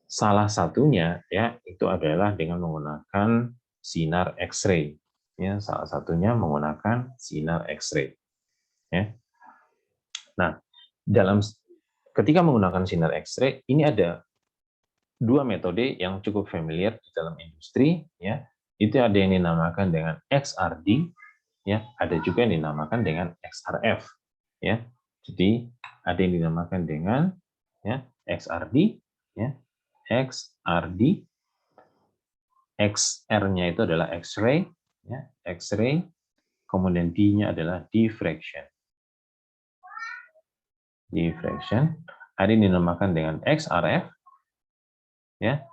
Salah satunya, ya, itu adalah dengan menggunakan sinar X-ray, ya. Salah satunya menggunakan sinar X-ray, ya. Nah, ketika menggunakan sinar X-ray, ini ada dua metode yang cukup familiar di dalam industri, ya. Itu ada yang dinamakan dengan XRD, ya, ada juga yang dinamakan dengan XRF, ya. Jadi ada yang dinamakan dengan, ya, XRD, ya, XRD, XR-nya itu adalah X-ray, ya, X-ray, kemudian D-nya adalah diffraction. Diffraction. Ada yang dinamakan dengan XRF, ya.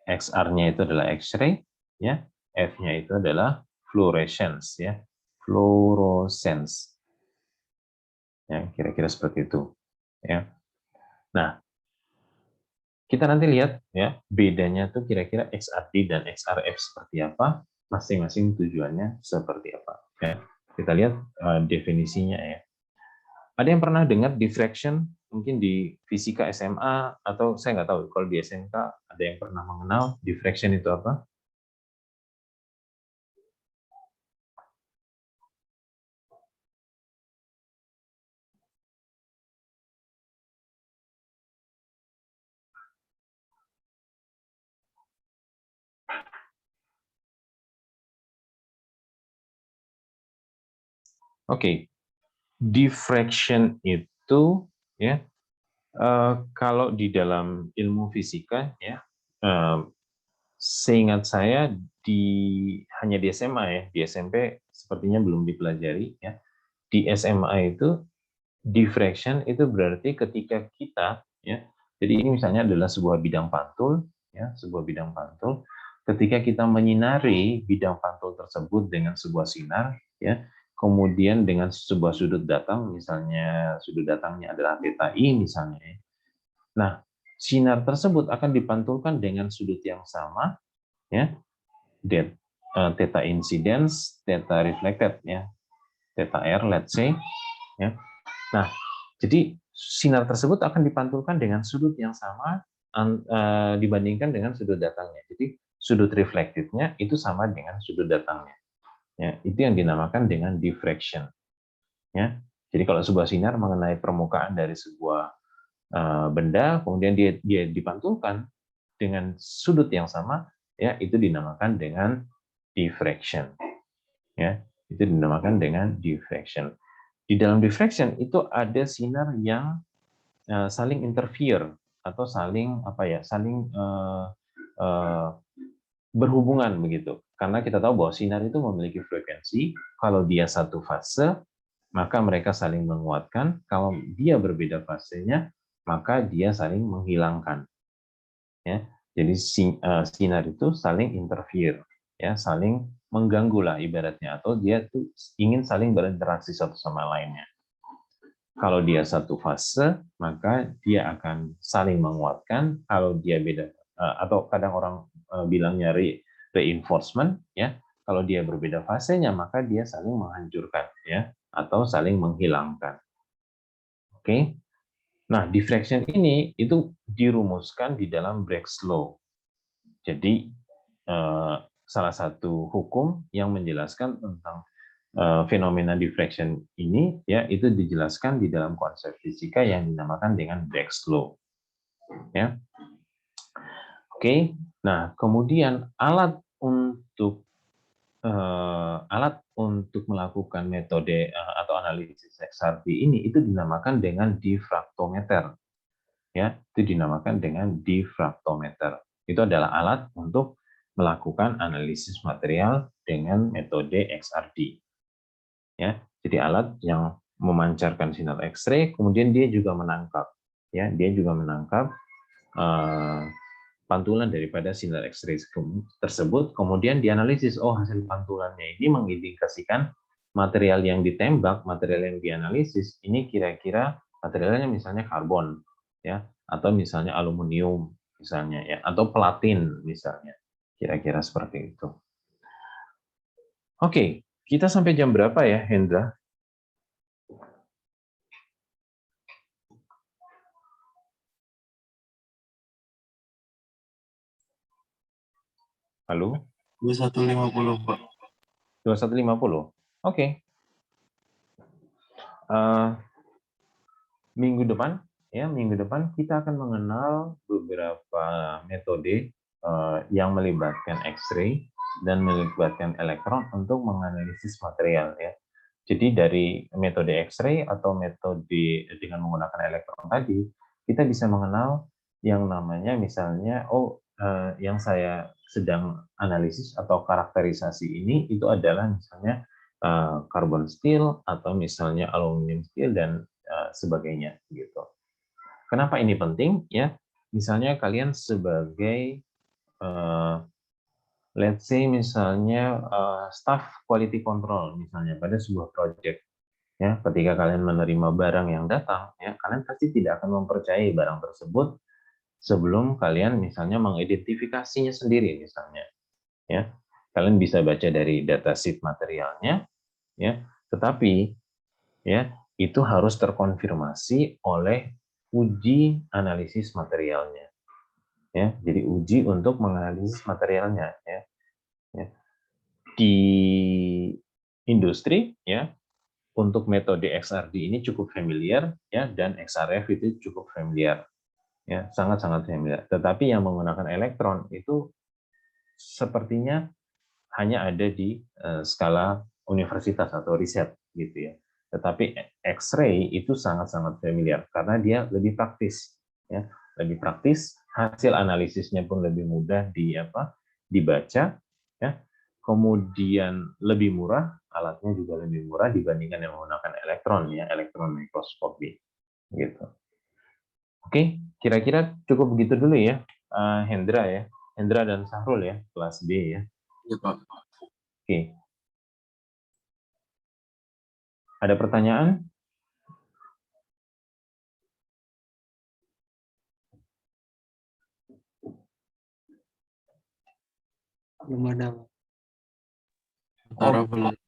XR-nya itu adalah X-ray, ya. F-nya itu adalah fluorescence, ya. Fluorescence. Ya, kira-kira seperti itu, ya. Nah, kita nanti lihat, ya, bedanya tuh kira-kira XRD dan XRF seperti apa, masing-masing tujuannya seperti apa, ya. Kita lihat definisinya, ya. Ada yang pernah dengar diffraction mungkin di fisika SMA atau saya nggak tahu kalau di SMK ada yang pernah mengenal diffraction itu apa? Oke, diffraction itu ya kalau di dalam ilmu fisika ya seingat saya hanya di SMA ya, di SMP sepertinya belum dipelajari ya. Di SMA itu diffraction itu berarti ketika kita ya, jadi ini misalnya adalah sebuah bidang pantul ya, sebuah bidang pantul. Ketika kita menyinari bidang pantul tersebut dengan sebuah sinar ya, kemudian dengan sebuah sudut datang, misalnya sudut datangnya adalah theta i misalnya. Nah, sinar tersebut akan dipantulkan dengan sudut yang sama ya, theta incidence, theta reflected ya, theta r let's say ya. Nah, jadi sinar tersebut akan dipantulkan dengan sudut yang sama dibandingkan dengan sudut datangnya. Jadi sudut reflektifnya itu sama dengan sudut datangnya. Ya, itu yang dinamakan dengan diffraction. Ya, jadi kalau sebuah sinar mengenai permukaan dari sebuah benda, kemudian dia dipantulkan dengan sudut yang sama, ya itu dinamakan dengan diffraction. Ya, itu dinamakan dengan diffraction. Di dalam diffraction itu ada sinar yang saling interfere atau saling berhubungan begitu. Karena kita tahu bahwa sinar itu memiliki frekuensi. Kalau dia satu fase, maka mereka saling menguatkan. Kalau dia berbeda fasenya, maka dia saling menghilangkan. Ya, jadi sinar itu saling interfere, ya, saling mengganggu lah ibaratnya, atau dia tuh ingin saling berinteraksi satu sama lainnya. Kalau dia satu fase, maka dia akan saling menguatkan. Kalau dia beda, atau kadang orang bilangnya reinforcement, ya. Kalau dia berbeda fasenya, maka dia saling menghancurkan, ya, atau saling menghilangkan. Oke. Nah, diffraction ini itu dirumuskan di dalam Braggs law. Jadi salah satu hukum yang menjelaskan tentang fenomena diffraction ini ya itu dijelaskan di dalam konsep fisika yang dinamakan dengan Braggs law. Ya. Oke. Nah, kemudian alat untuk melakukan metode atau analisis XRD ini itu dinamakan dengan diffractometer. Ya, itu dinamakan dengan diffractometer. Itu adalah alat untuk melakukan analisis material dengan metode XRD. Ya, jadi alat yang memancarkan sinar X-ray, kemudian dia juga menangkap, ya, dia juga menangkap pantulan daripada sinar X-ray tersebut, kemudian dianalisis, oh hasil pantulannya ini mengindikasikan material yang ditembak, material yang dianalisis ini kira-kira materialnya misalnya karbon, ya, atau misalnya aluminium, misalnya, ya, atau platin, misalnya, kira-kira seperti itu. Oke, kita sampai jam berapa ya, Hendra? Halo? 21.50, Pak. 21.50. Oke. Minggu depan kita akan mengenal beberapa metode yang melibatkan X-ray dan melibatkan elektron untuk menganalisis material, ya. Jadi dari metode X-ray atau metode dengan menggunakan elektron tadi, kita bisa mengenal yang namanya misalnya, yang saya sedang analisis atau karakterisasi ini itu adalah misalnya carbon steel atau misalnya aluminium steel dan sebagainya gitu. Kenapa ini penting? Ya, misalnya kalian sebagai let's say misalnya staff quality control misalnya pada sebuah project, ya, ketika kalian menerima barang yang datang, ya, kalian pasti tidak akan mempercayai barang tersebut sebelum kalian misalnya mengidentifikasinya sendiri misalnya, ya. Kalian bisa baca dari datasheet materialnya, ya, tetapi ya itu harus terkonfirmasi oleh uji analisis materialnya, ya. Jadi uji untuk menganalisis materialnya, ya. Di industri, ya, untuk metode XRD ini cukup familiar, ya, dan XRF itu cukup familiar, ya, sangat-sangat familiar. Tetapi yang menggunakan elektron itu sepertinya hanya ada di skala universitas atau riset gitu, ya. Tetapi X-ray itu sangat-sangat familiar karena dia lebih praktis, ya, lebih praktis. Hasil analisisnya pun lebih mudah dibaca, ya. Kemudian lebih murah, alatnya juga lebih murah dibandingkan yang menggunakan elektron, ya, elektron mikroskopi, gitu. Oke, kira-kira cukup begitu dulu ya, Hendra ya, Hendra dan Sahrul ya, kelas B ya. Iya, Pak. Oke. Ada pertanyaan? Belum ada. Sementara belum.